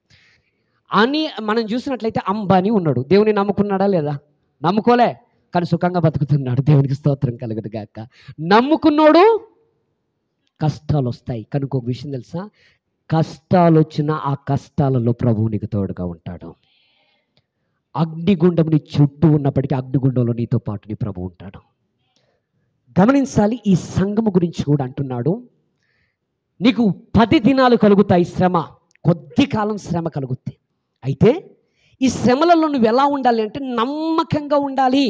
అని మనం చూసినట్లయితే అంబానీ ఉన్నాడు. దేవుని నమ్ముకున్నాడా లేదా? నమ్ముకోలే, కానీ సుఖంగా బతుకుతున్నాడు. దేవునికి స్తోత్రం కలుగును గాక. నమ్ముకున్నాడు, కష్టాలు వస్తాయి. కనుక ఒక విషయం తెలుసా, కష్టాలు వచ్చినా ఆ కష్టాలలో ప్రభువు నీకు తోడుగా ఉంటాడు. అగ్నిగుండం నీ చుట్టూ ఉన్నప్పటికీ అగ్నిగుండంలో నీతో పాటు నీ ప్రభువు ఉంటాడు. గమనించాలి. ఈ సంఘము గురించి కూడా అంటున్నాడు, నీకు 10 దినాలు కలుగుతాయి శ్రమ, కొద్ది కాలం శ్రమ కలుగుద్ది. అయితే ఈ శ్రమలలో నువ్వు ఎలా ఉండాలి అంటే నమ్మకంగా ఉండాలి.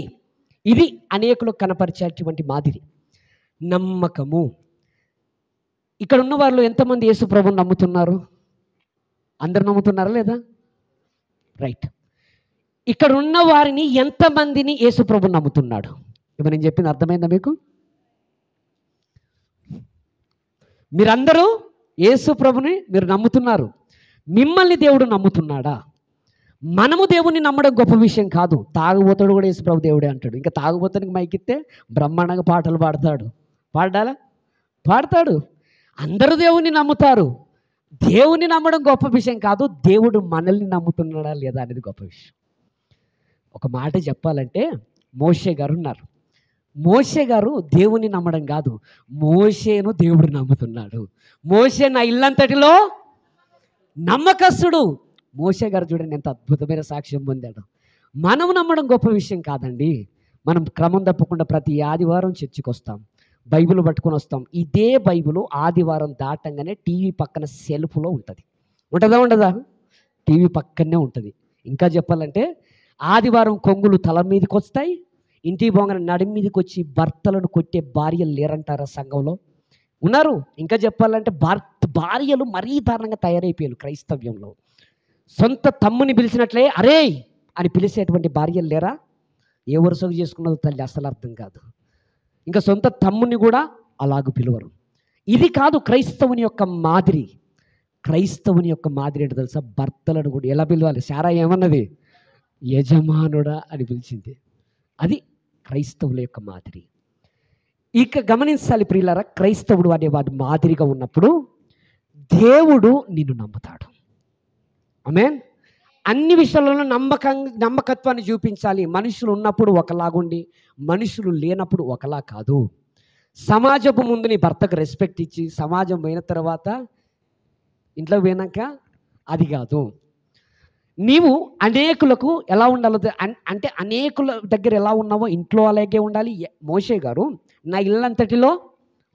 ఇది అనేకులకు కనపరిచేటువంటి మాదిరి. నమ్మకము. ఇక్కడ ఉన్న వాళ్ళు ఎంతమంది యేసు ప్రభువుని నమ్ముతున్నారు? అందరు నమ్ముతున్నారా లేదా? రైట్. ఇక్కడ ఉన్న వారిని ఎంతమందిని యేసు ప్రభువు నమ్ముతున్నాడు? ఇప్పుడు నేను చెప్పింది అర్థమైందా మీకు? మీరందరూ యేసు ప్రభుని మీరు నమ్ముతున్నారు. మిమ్మల్ని దేవుడు నమ్ముతున్నాడా? మనము దేవుణ్ణి నమ్మడం గొప్ప విషయం కాదు. తాగుబోతాడు కూడా యేసు ప్రభు దేవుడే అంటాడు. ఇంకా తాగుబోతానికి మైకిస్తే బ్రహ్మాండంగా పాటలు పాడతాడు. పాడాలా? పాడతాడు. అందరూ దేవుణ్ణి నమ్ముతారు. దేవుణ్ణి నమ్మడం గొప్ప విషయం కాదు, దేవుడు మనల్ని నమ్ముతున్నాడా లేదా అనేది గొప్ప విషయం. ఒక మాట చెప్పాలంటే మోషే గారు ఉన్నారు. మోషే గారు దేవుని నమ్మడం కాదు, మోషేను దేవుడు నమ్ముతున్నాడు. మోషే నా ఇల్లంతటిలో నమ్మకస్తుడు. మోషే గారు చూడండి ఎంత అద్భుతమైన సాక్ష్యం పొందాడు. మనం నమ్మడం గొప్ప విషయం కాదండి. మనం క్రమం తప్పకుండా ప్రతి ఆదివారం చర్చికి వస్తాం, బైబిల్ పట్టుకొని వస్తాం. ఇదే బైబిల్ ఆదివారం దాటంగానే టీవీ పక్కన సెల్ఫ్లో ఉంటుంది. ఉంటుందా ఉండదా? టీవీ పక్కనే ఉంటుంది. ఇంకా చెప్పాలంటే ఆదివారం కొంగులు తల మీదకి వస్తాయి, ఇంటి బొంగన నడి మీదకి వచ్చి భర్తలను కొట్టే భార్యలు లేరంటారా సంఘంలో? ఉన్నారు. ఇంకా చెప్పాలంటే భార్యలు మరీ దారుణంగా తయారైపోయారు క్రైస్తవ్యంలో. సొంత తమ్ముని పిలిచినట్లే అరే అని పిలిచేటువంటి భార్యలు లేరా? ఏ వరుసకు చేసుకున్నదో తల్లి అసలు అర్థం కాదు. ఇంకా సొంత తమ్ముని కూడా అలాగూ పిలువరు. ఇది కాదు క్రైస్తవుని యొక్క మాదిరి. క్రైస్తవుని యొక్క మాదిరి ఏంటో తెలుసా? భర్తలను కూడా ఎలా పిలవాలి? శారా ఏమన్నది? యజమానుడా అని పిలిచింది. అది క్రైస్తవుల యొక్క మాదిరి. ఇక గమనించాలి ప్రియులారా, క్రైస్తవుడు అనేవాడు మాదిరిగా ఉన్నప్పుడు దేవుడు నిన్ను నమ్ముతాడు. ఆమేన్. అన్ని విషయాలలో నమ్మకత్వాన్ని చూపించాలి. మనుషులు ఉన్నప్పుడు ఒకలాగుండి మనుషులు లేనప్పుడు ఒకలా కాదు. సమాజపు ముందు నీ భర్తకు రెస్పెక్ట్ ఇచ్చి సమాజం పోయిన తర్వాత ఇంట్లో పోయినాక అది కాదు. నీవు అనేకులకు ఎలా ఉండాలో అంటే అనేకుల దగ్గర ఎలా ఉన్నావో ఇంట్లో అలాగే ఉండాలి. మోషే గారు నా ఇల్లంతటిలో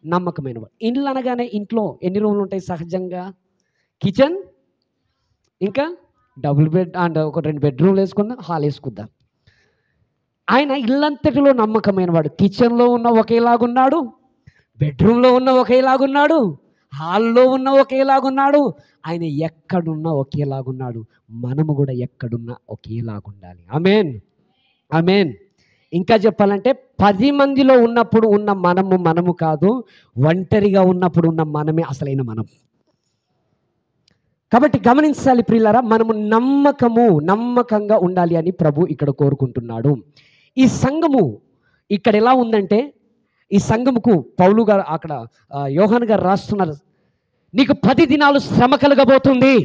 నమ్మకమైనవాడు. ఇల్లు అనగానే ఇంట్లో ఎన్ని రూములు ఉంటాయి సహజంగా? కిచెన్, ఇంకా డబుల్ బెడ్ అండ్ ఒక 2 బెడ్రూమ్లు వేసుకుందాం, హాల్ వేసుకుందాం. ఆయన ఇల్లంతటిలో నమ్మకమైన వాడు. కిచెన్లో ఉన్న ఒకేలాగున్నాడు, బెడ్రూమ్లో ఉన్న ఒకేలాగున్నాడు, హాల్లో ఉన్న ఒకేలాగున్నాడు. ఆయన ఎక్కడున్నా ఒకేలాగున్నాడు. మనము కూడా ఎక్కడున్నా ఒకేలాగుండాలి. ఆమేన్, ఆమేన్. ఇంకా చెప్పాలంటే 10 మందిలో ఉన్నప్పుడు ఉన్న మనము కాదు, ఒంటరిగా ఉన్నప్పుడు ఉన్న మనమే అసలైన మనం. కాబట్టి గమనించాలి ప్రియులారా, మనము నమ్మకంగా ఉండాలి అని ప్రభు ఇక్కడ కోరుకుంటున్నాడు. ఈ సంఘము ఇక్కడ ఎలా ఉందంటే, ఈ సంఘముకు పౌలు గారు అక్కడ యోహాను గారు రాస్తున్నారు, నీకు 10 దినాలు శ్రమ కలగబోతుంది.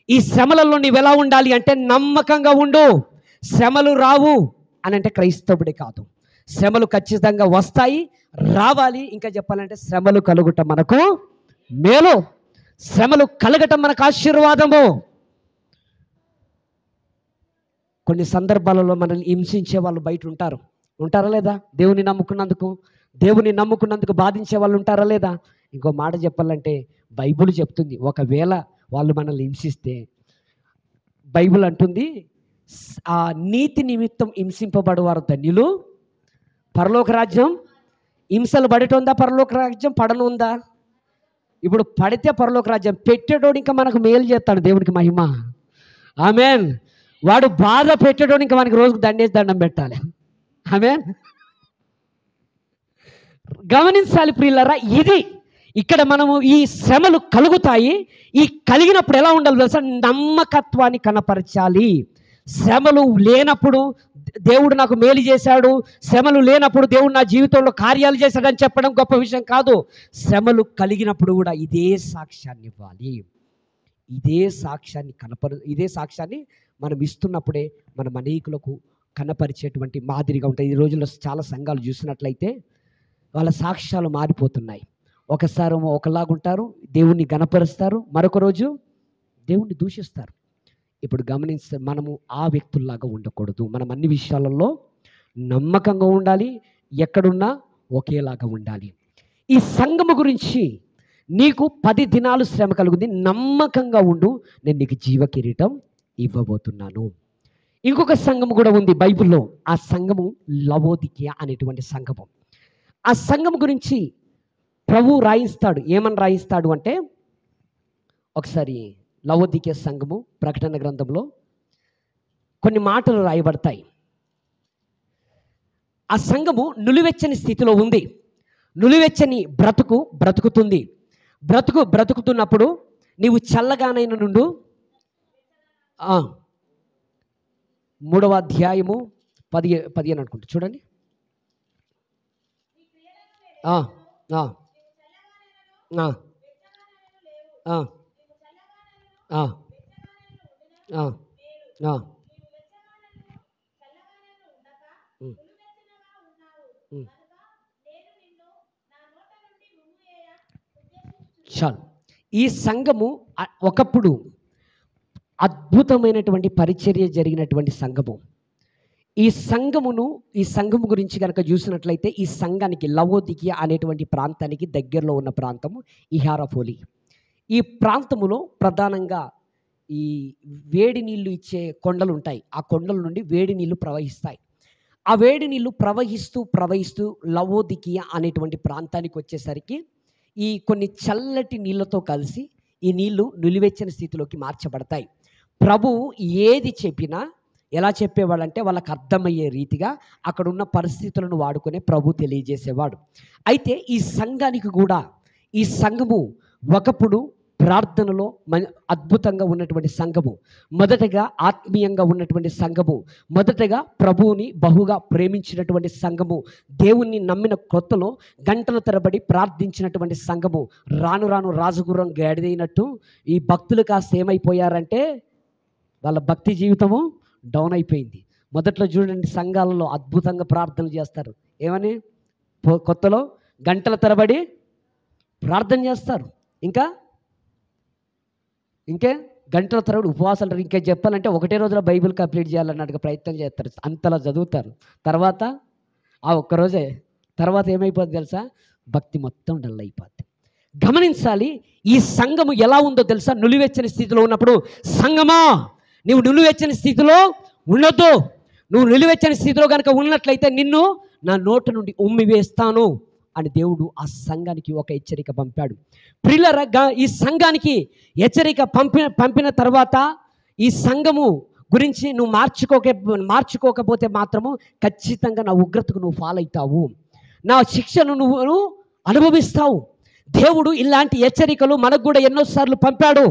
ఈ శ్రమలలో నీవు ఎలా ఉండాలి అంటే నమ్మకంగా ఉండు. శ్రమలు రావు అని అంటే క్రైస్తవుడే కాదు. శ్రమలు ఖచ్చితంగా వస్తాయి, రావాలి. ఇంకా చెప్పాలంటే శ్రమలు కలుగుట మనకు మేలు, శ్రమలు కలగటం మనకు ఆశీర్వాదము. కొన్ని సందర్భాలలో మనల్ని హింసించే వాళ్ళు బయట ఉంటారా లేదా? దేవుని నమ్ముకున్నందుకు బాధించే వాళ్ళు ఉంటారా లేదా? ఇంకో మాట చెప్పాలంటే బైబిల్ చెప్తుంది, ఒకవేళ వాళ్ళు మనల్ని హింసిస్తే బైబిల్ అంటుంది, ఆ నీతి నిమిత్తం హింసింపబడేవారు ధన్యులు, పరలోక రాజ్యం. హింసలు పడటందా? పరలోక రాజ్యం పడనుందా? ఇప్పుడు పడితే పరలోక రాజ్యం, పెట్టేటోడు ఇంకా మనకు మేలు చేస్తాడు. దేవునికి మహిమ. ఆమేన్. వాడు బాధ పెట్టేటోడు ఇంకా మనకి రోజుకు దండం పెట్టాలి. ఆమేన్. గమనించాలి ప్రియులారా, ఇది ఇక్కడ మనము ఈ శ్రమలు కలుగుతాయి. ఈ కలిగినప్పుడు ఎలా ఉండాలి తెలుసా? నమ్మకత్వాన్ని కనపరచాలి. శ్రమలు లేనప్పుడు దేవుడు నాకు మేలు చేశాడు, శ్రమలు లేనప్పుడు దేవుడు నా జీవితంలో కార్యాలు చేశాడని చెప్పడం గొప్ప విషయం కాదు. శ్రమలు కలిగినప్పుడు కూడా ఇదే సాక్ష్యాన్ని ఇవ్వాలి. ఇదే సాక్ష్యాన్ని మనం ఇస్తున్నప్పుడే మనం అనేకులకు కనపరిచేటువంటి మాదిరిగా ఉంటాయి. ఈ రోజుల్లో చాలా సంఘాలు చూసినట్లయితే వాళ్ళ సాక్ష్యాలు మారిపోతున్నాయి. ఒకసారి ఒకలాగుంటారు, దేవుణ్ణి గణపరుస్తారు, మరొక రోజు దేవుణ్ణి దూషిస్తారు. ఇప్పుడు గమనిస్తే మనము ఆ వ్యక్తుల్లాగా ఉండకూడదు. మనం అన్ని విషయాలలో నమ్మకంగా ఉండాలి, ఎక్కడున్నా ఒకేలాగా ఉండాలి. ఈ సంఘము గురించి నీకు 10 దినాలు శ్రమ కలుగుంది, నమ్మకంగా ఉండు, నేను నీకు జీవ కిరీటం ఇవ్వబోతున్నాను. ఇంకొక సంఘము కూడా ఉంది బైబిల్లో. ఆ సంఘము లవోదికియా అనేటువంటి సంఘము. ఆ సంఘం గురించి ప్రభు రాయిస్తాడు. ఏమని రాయిస్తాడు అంటే, ఒకసారి లవోదికియా సంఘము ప్రకటన గ్రంథంలో కొన్ని మాటలు రాయబడతాయి. ఆ సంఘము నులివెచ్చని స్థితిలో ఉంది. నులివెచ్చని బ్రతుకుతుంది. బ్రతుకుతున్నప్పుడు నీవు చల్లగానైన నుండు. 3వ అధ్యాయము 15 అనుకుంటా, చూడండి. ఆ, ఆ, ఆ, ఆ, ఆ, ఆ, ఆ. చాలు. ఈ సంఘము ఒకప్పుడు అద్భుతమైనటువంటి పరిచర్య జరిగినటువంటి సంఘము. ఈ సంఘము గురించి కనుక చూసినట్లయితే, ఈ సంఘానికి లవోదికియా అనేటువంటి ప్రాంతానికి దగ్గరలో ఉన్న ప్రాంతము ఇహారఫోలి. ఈ ప్రాంతములో ప్రధానంగా ఈ వేడి నీళ్లు ఇచ్చే కొండలు ఉంటాయి. ఆ కొండల నుండి వేడి నీళ్లు ప్రవహిస్తాయి. ఆ వేడి నీళ్లు ప్రవహిస్తూ లవోదికియా అనేటువంటి ప్రాంతానికి వచ్చేసరికి ఈ కొన్ని చల్లటి నీళ్ళతో కలిసి ఈ నీళ్లు నిలువెచ్చని స్థితిలోకి మార్చబడతాయి. ప్రభువు ఏది చెప్పినా ఎలా చెప్పేవాడంటే, వాళ్ళకి అర్థమయ్యే రీతిగా అక్కడున్న పరిస్థితులను వాడుకునే ప్రభు తెలియజేసేవాడు. అయితే ఈ సంఘానికి కూడా, ఈ సంఘము ఒకప్పుడు ప్రార్థనలో అద్భుతంగా ఉన్నటువంటి సంఘము, మొదటగా ఆత్మీయంగా ఉన్నటువంటి సంఘము, మొదటగా ప్రభువుని బహుగా ప్రేమించినటువంటి సంఘము, దేవుణ్ణి నమ్మిన కొత్తలో గంటల తరబడి ప్రార్థించినటువంటి సంఘము. రాను రాను రాజగుర్రం గాడిదైనట్టు ఈ భక్తులు కాస్త ఏమైపోయారంటే, వాళ్ళ భక్తి జీవితము డౌన్ అయిపోయింది. మొదట్లో చూడండి, సంఘాలలో అద్భుతంగా ప్రార్థనలు చేస్తారు. ఏమని? కొత్తలో గంటల తరబడి ప్రార్థన చేస్తారు. ఇంకే గంటల తరబడి ఉపవాసాలు. ఇంకా చెప్పాలంటే ఒకటే రోజులో బైబిల్ కంప్లీట్ చేయాలన్నట్టుగా ప్రయత్నం చేస్తారు. అంతలా చదువుతారు. తర్వాత ఆ ఒక్కరోజే తర్వాత ఏమైపోద్ది తెలుసా? భక్తి మొత్తం డల్ అయిపోద్ది. గమనించాలి, ఈ సంఘము ఎలా ఉందో తెలుసా? నులివెచ్చని స్థితిలో ఉన్నప్పుడు, సంఘమా నువ్వు నిలువెచ్చని స్థితిలో ఉండొద్దు. నువ్వు నిలువెచ్చని స్థితిలో కనుక ఉన్నట్లయితే నిన్ను నా నోటి నుండి ఉమ్మివేస్తాను అని దేవుడు ఆ సంఘానికి ఒక హెచ్చరిక పంపాడు. ప్రియులారా, ఈ సంఘానికి హెచ్చరిక పంపిన తర్వాత ఈ సంఘము గురించి నువ్వు మార్చుకోకపోతే మాత్రము ఖచ్చితంగా నా ఉగ్రతకు నువ్వు ఫాలో అవుతావు, నా శిక్షను నువ్వు అనుభవిస్తావు. దేవుడు ఇలాంటి హెచ్చరికలు మనకు కూడా ఎన్నోసార్లు పంపాడు.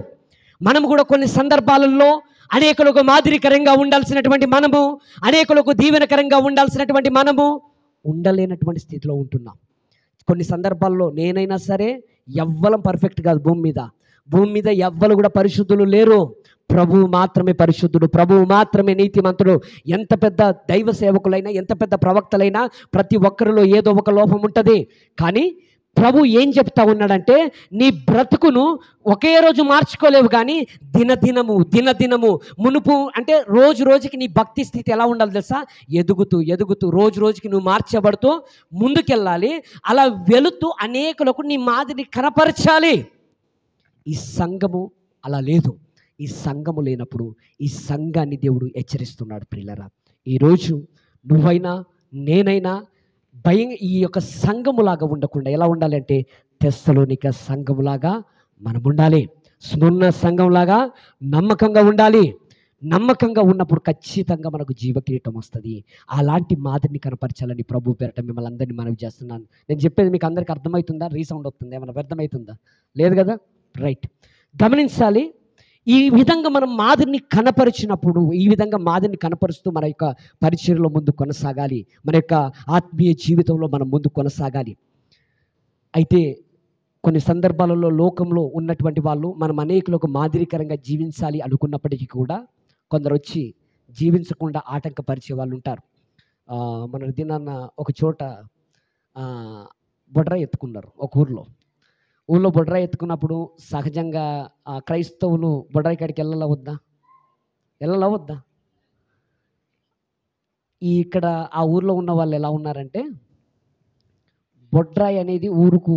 మనము కూడా కొన్ని సందర్భాలలో అనేకులకు మాదిరికరంగా ఉండాల్సినటువంటి మనము, అనేకులకు దీవెనకరంగా ఉండాల్సినటువంటి మనము ఉండలేనటువంటి స్థితిలో ఉంటున్నాం. కొన్ని సందర్భాల్లో నేనైనా సరే, ఎవ్వరం పర్ఫెక్ట్ కాదు. భూమి మీద ఎవ్వరు కూడా పరిశుద్ధులు లేరు. ప్రభువు మాత్రమే పరిశుద్ధుడు, ప్రభువు మాత్రమే నీతిమంతుడు. ఎంత పెద్ద దైవ సేవకులైనా, ఎంత పెద్ద ప్రవక్తలైనా ప్రతి ఒక్కరిలో ఏదో ఒక లోపం ఉంటుంది. కానీ ప్రభు ఏం చెప్తా ఉన్నాడంటే, నీ బ్రతుకును ఒకే రోజు మార్చుకోలేవు, కానీ దినదినము మునుపు అంటే రోజు రోజుకి నీ భక్తి స్థితి ఎలా ఉండాలి తెలుసా? ఎదుగుతూ రోజు రోజుకి నువ్వు మార్చబడుతూ ముందుకెళ్ళాలి. అలా వెళుతూ అనేకులకు నీ మాదిరిని కనపరచాలి. ఈ సంఘము అలా లేదు. ఈ సంఘము లేనప్పుడు ఈ సంఘాన్ని దేవుడు హెచ్చరిస్తున్నాడు. ప్రియులారా, ఈరోజు నువ్వైనా నేనైనా ఈ యొక్క సంఘములాగా ఉండకుండా ఎలా ఉండాలి అంటే, తెస్సలోనిక సంఘములాగా మనం ఉండాలి. స్ముర్న సంఘంలాగా నమ్మకంగా ఉండాలి. నమ్మకంగా ఉన్నప్పుడు ఖచ్చితంగా మనకు జీవకిరీటం వస్తుంది. అలాంటి మాదిరిని కనపరచాలని ప్రభు పేరట మిమ్మల్ని అందరినీ మనవి చేస్తున్నాను. నేను చెప్పేది మీకు అందరికీ అర్థమవుతుందా? రీసౌండ్ వస్తుంది? ఏమైనా వ్యర్థమవుతుందా? లేదు కదా? రైట్. గమనించాలి, ఈ విధంగా మనం మాదిరిని కనపరిచినప్పుడు, ఈ విధంగా మాదిరిని కనపరుస్తూ మన యొక్క పరిచర్యలో ముందు కొనసాగాలి. మన యొక్క ఆత్మీయ జీవితంలో మనం ముందు కొనసాగాలి. అయితే కొన్ని సందర్భాలలో లోకంలో ఉన్నటువంటి వాళ్ళు మనం అనేకులకు మాదిరికరంగా జీవించాలి అనుకున్నప్పటికీ కూడా కొందరు వచ్చి జీవించకుండా ఆటంకపరిచే వాళ్ళు ఉంటారు. మన దినాన్న ఒక చోట బొడ్రా ఎత్తుకున్నారు. ఒక ఊళ్ళో బొడ్రా ఎత్తుకున్నప్పుడు సహజంగా క్రైస్తవులు బొడ్రాయి కాడికి వెళ్ళవద్దా? ఇక్కడ ఆ ఊర్లో ఉన్న వాళ్ళు ఎలా ఉన్నారంటే, బొడ్రాయి అనేది ఊరుకు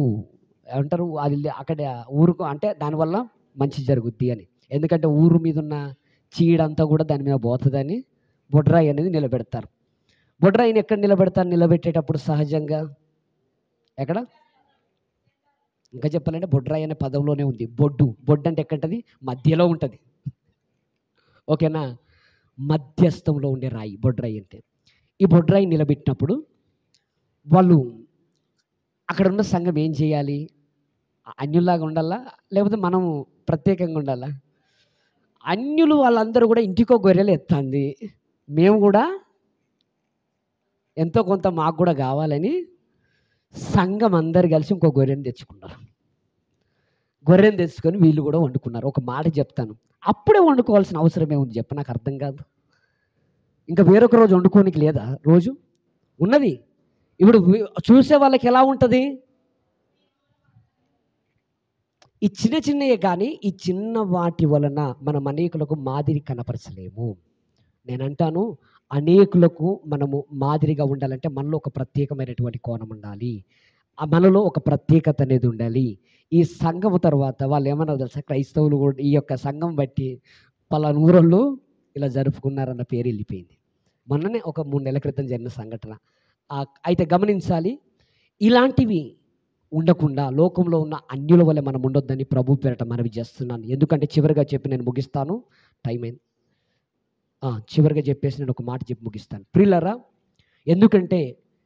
అంటారు, అది అక్కడ ఊరుకు అంటే దానివల్ల మంచి జరుగుద్ది అని. ఎందుకంటే ఊరు మీద ఉన్న చీడంతా కూడా దాని మీద పోతుందని బొడ్రాయి అనేది నిలబెడతారు. బొడ్రాయిని ఎక్కడ నిలబెడతారు? నిలబెట్టేటప్పుడు సహజంగా ఎక్కడ? ఇంకా చెప్పాలంటే బొడ్రాయి అనే పదంలోనే ఉంది. బొడ్డు అంటే ఎక్కడుంటది? మధ్యలో ఉంటుంది. ఓకేనా? మధ్యస్థంలో ఉండే రాయి బొడ్రాయి అంటే. ఈ బొడ్రాయి నిలబెట్టినప్పుడు వాళ్ళు అక్కడ ఉన్న సంఘం ఏం చేయాలి? అన్యుల్లాగా ఉండాలా? లేకపోతే మనం ప్రత్యేకంగా ఉండాలా? అన్యులు వాళ్ళందరూ కూడా ఇంటికో గొర్రెలు ఎత్తంది. మేము కూడా ఎంతో కొంత మాకు కూడా కావాలని సంఘం అందరు కలిసి ఇంకో గొర్రెని తెచ్చుకున్నారు. గొర్రెని తెచ్చుకొని వీళ్ళు కూడా వండుకున్నారు. ఒక మాట చెప్తాను, అప్పుడే వండుకోవాల్సిన అవసరం ఏముంది చెప్ప? నాకు అర్థం కాదు. ఇంకా వేరొక రోజు వండుకోనికి లేదా? రోజు ఉన్నది. ఇప్పుడు చూసే వాళ్ళకి ఎలా ఉంటుంది? ఈ చిన్న చిన్నయే కానీ ఈ చిన్న వాటి వలన మనం అనేకులకు మాదిరి కనపరచలేము. నేనంటాను, అనేకులకు మనము మాదిరిగా ఉండాలంటే మనలో ఒక ప్రత్యేకమైనటువంటి కోణం ఉండాలి. మనలో ఒక ప్రత్యేకత అనేది ఉండాలి. ఈ సంఘము తర్వాత వాళ్ళు ఏమన్నా తెలుసా? క్రైస్తవులు కూడా ఈ యొక్క సంఘం బట్టి పలానా ఊరోళ్ళు ఇలా జరుపుకున్నారన్న పేరు వెళ్ళిపోయింది. మొన్ననే ఒక 3 నెలల క్రితం జరిగిన సంఘటన. అయితే గమనించాలి, ఇలాంటివి ఉండకుండా లోకంలో ఉన్న అన్యుల వల్ల మనం ఉండొద్దని ప్రభు పేరట మనవి చేస్తున్నాను. ఎందుకంటే చివరిగా చెప్పి నేను ముగిస్తాను, టైం అయింది. చివరిగా చెప్పేసి నేను ఒక మాట చెప్పి ముగిస్తాను. ప్రియులారా, ఎందుకంటే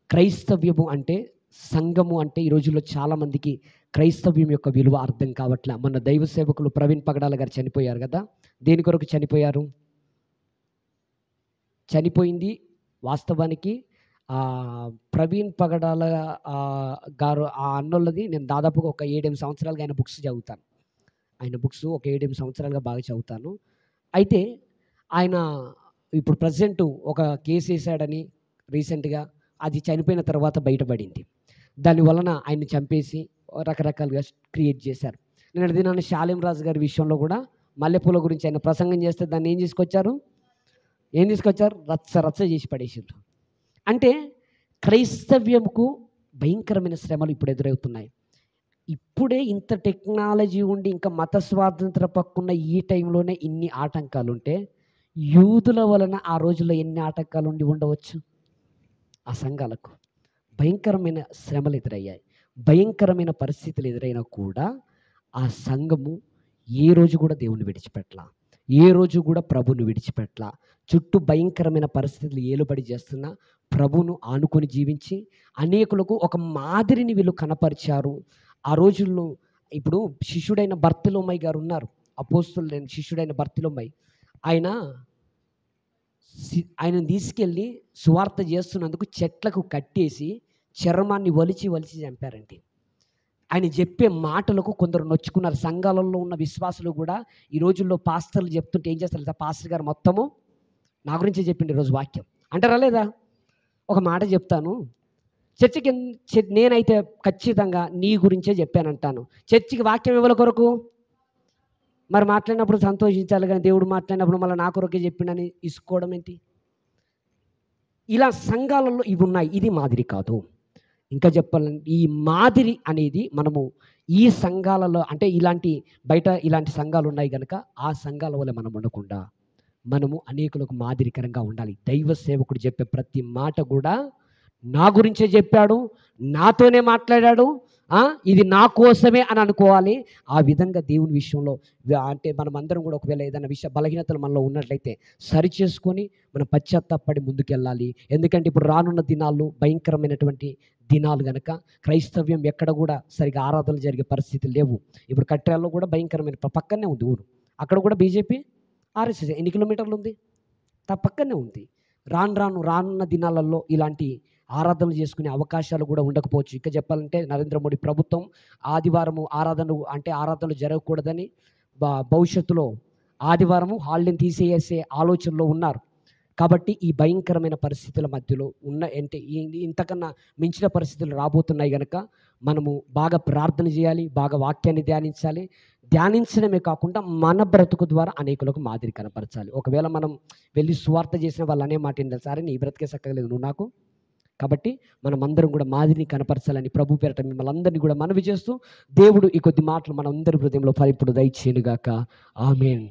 క్రైస్తవ్యము అంటే, సంఘము అంటే ఈ రోజుల్లో చాలామందికి క్రైస్తవ్యం యొక్క విలువ అర్థం కావట్లే. మొన్న దైవ సేవకులు ప్రవీణ్ పగడాల గారు చనిపోయారు కదా. దేని కొరకు చనిపోయారు? చనిపోయింది వాస్తవానికి ప్రవీణ్ పగడాల గారు ఆ అన్నోళ్ళది నేను దాదాపుగా ఒక 7-8 సంవత్సరాలుగా ఆయన బుక్స్ చదువుతాను. ఆయన బుక్స్ ఒక 7-8 సంవత్సరాలుగా బాగా చదువుతాను. అయితే ఆయన ఇప్పుడు ప్రజెంట్ ఒక కేసు వేసాడని రీసెంట్గా, అది చనిపోయిన తర్వాత బయటపడింది. దాని వలన ఆయన్ని చంపేసి రకరకాలుగా క్రియేట్ చేశారు. నేను అడిగినాను, శాలిం రాజు గారి విషయంలో కూడా మల్లెపూల గురించి ఆయన ప్రసంగం చేస్తే దాన్ని ఏం తీసుకొచ్చారు? రచ్చ రచ్చ చేసి పడేసారు. అంటే క్రైస్తవ్యంకు భయంకరమైన శ్రమలు ఇప్పుడు ఎదురవుతున్నాయి. ఇప్పుడే ఇంత టెక్నాలజీ ఉండి ఇంకా మత స్వాతంత్ర పక్కున్న ఈ టైంలోనే ఇన్ని ఆటంకాలు ఉంటే, యూదుల వలన ఆ రోజుల్లో ఎన్ని ఆటంకాలు ఉండి ఉండవచ్చు? ఆ సంఘాలకు భయంకరమైన శ్రమలు ఎదురయ్యాయి. భయంకరమైన పరిస్థితులు ఎదురైనా కూడా ఆ సంఘము ఏ రోజు కూడా దేవుని విడిచిపెట్టలా, ఏ రోజు కూడా ప్రభుని విడిచిపెట్టలా. చుట్టూ భయంకరమైన పరిస్థితులు ఏలుబడి చేస్తున్నా ప్రభును ఆనుకొని జీవించి అనేకులకు ఒక మాదిరిని వీళ్ళు కనపరిచారు. ఆ రోజుల్లో ఇప్పుడు శిష్యుడైన బర్తిలోమై గారు ఉన్నారు, అపోస్తులైన శిష్యుడైన బర్తిలోమై. ఆయనను తీసుకెళ్ళి సువార్త చేస్తున్నందుకు చెట్లకు కట్టేసి చర్మాన్ని వలిచి చంపారండి. ఆయన చెప్పే మాటలకు కొందరు నొచ్చుకున్నారు. సంఘాలలో ఉన్న విశ్వాసులు కూడా ఈ రోజుల్లో పాస్టర్లు చెప్తుంటే ఏం చేస్తారు? పాస్టర్ గారు మొత్తము నా గురించే చెప్పిండు ఈరోజు వాక్యం అంటారా లేదా? ఒక మాట చెప్తాను, చర్చికి నేనైతే ఖచ్చితంగా నీ గురించే చెప్పానంటాను. చర్చికి వాక్యం ఇవ్వల కొరకు మరి మాట్లాడినప్పుడు సంతోషించాలి, కానీ దేవుడు మాట్లాడినప్పుడు మళ్ళీ నా కొరకే చెప్పిండని ఇసుకోవడం ఏంటి? ఇలా సంఘాలలో ఇవి ఉన్నాయి. ఇది మాదిరి కాదు. ఇంకా చెప్పాలంటే ఈ మాదిరి అనేది మనము ఈ సంఘాలలో, అంటే ఇలాంటి బయట ఇలాంటి సంఘాలు ఉన్నాయి కనుక ఆ సంఘాల వల్ల మనం ఉండకుండా మనము అనేకులకు మాదిరికరంగా ఉండాలి. దైవ సేవకుడు చెప్పే ప్రతి మాట కూడా నా గురించే చెప్పాడు, నాతోనే మాట్లాడాడు, ఇది నా కోసమే అని అనుకోవాలి. ఆ విధంగా దేవుని విషయంలో అంటే మనం అందరం కూడా ఒకవేళ ఏదైనా బలహీనతలు మనలో ఉన్నట్లయితే సరి చేసుకొని మనం పశ్చాత్తాపడి ముందుకెళ్ళాలి. ఎందుకంటే ఇప్పుడు రానున్న దినాలు భయంకరమైనటువంటి దినాలు కనుక క్రైస్తవ్యం ఎక్కడ కూడా సరిగా ఆరాధనలు జరిగే పరిస్థితులు లేవు. ఇప్పుడు కట్రాల్లో కూడా భయంకరమైన పక్కనే ఉంది ఊరు, అక్కడ కూడా బీజేపీ ఆర్ఎస్ఎస్ ఎన్ని కిలోమీటర్లు ఉంది? పక్కనే ఉంది. రానున్న దినాలలో ఇలాంటి ఆరాధనలు చేసుకునే అవకాశాలు కూడా ఉండకపోవచ్చు. ఇంకా చెప్పాలంటే నరేంద్ర మోడీ ప్రభుత్వం ఆదివారము ఆరాధనలు జరగకూడదని భవిష్యత్తులో ఆదివారము హాలిడేని తీసేసే ఆలోచనలో ఉన్నారు. కాబట్టి ఈ భయంకరమైన పరిస్థితుల మధ్యలో ఇంతకన్నా మించిన పరిస్థితులు రాబోతున్నాయి కనుక మనము బాగా ప్రార్థన చేయాలి, బాగా వాక్యాన్ని ధ్యానించాలి. ధ్యానించడమే కాకుండా మన బ్రతుకు ద్వారా అనేకులకు మాదిరి కనపరచాలి. ఒకవేళ మనం వెళ్ళి సువార్త చేసిన వాళ్ళు అనే మాట ఏంటంటే, సరే నీ బ్రతికే సక్కలేదు నువ్వు నాకు, కాబట్టి మనం అందరం కూడా మాదిరిని కనపరచాలని ప్రభు పేరట మిమ్మల్ని అందరినీ కూడా మనవి చేస్తూ దేవుడు ఈ కొద్ది మాటలు మన అందరి హృదయంలో ఇప్పుడు దయచేయునుగాక. ఆమేన్.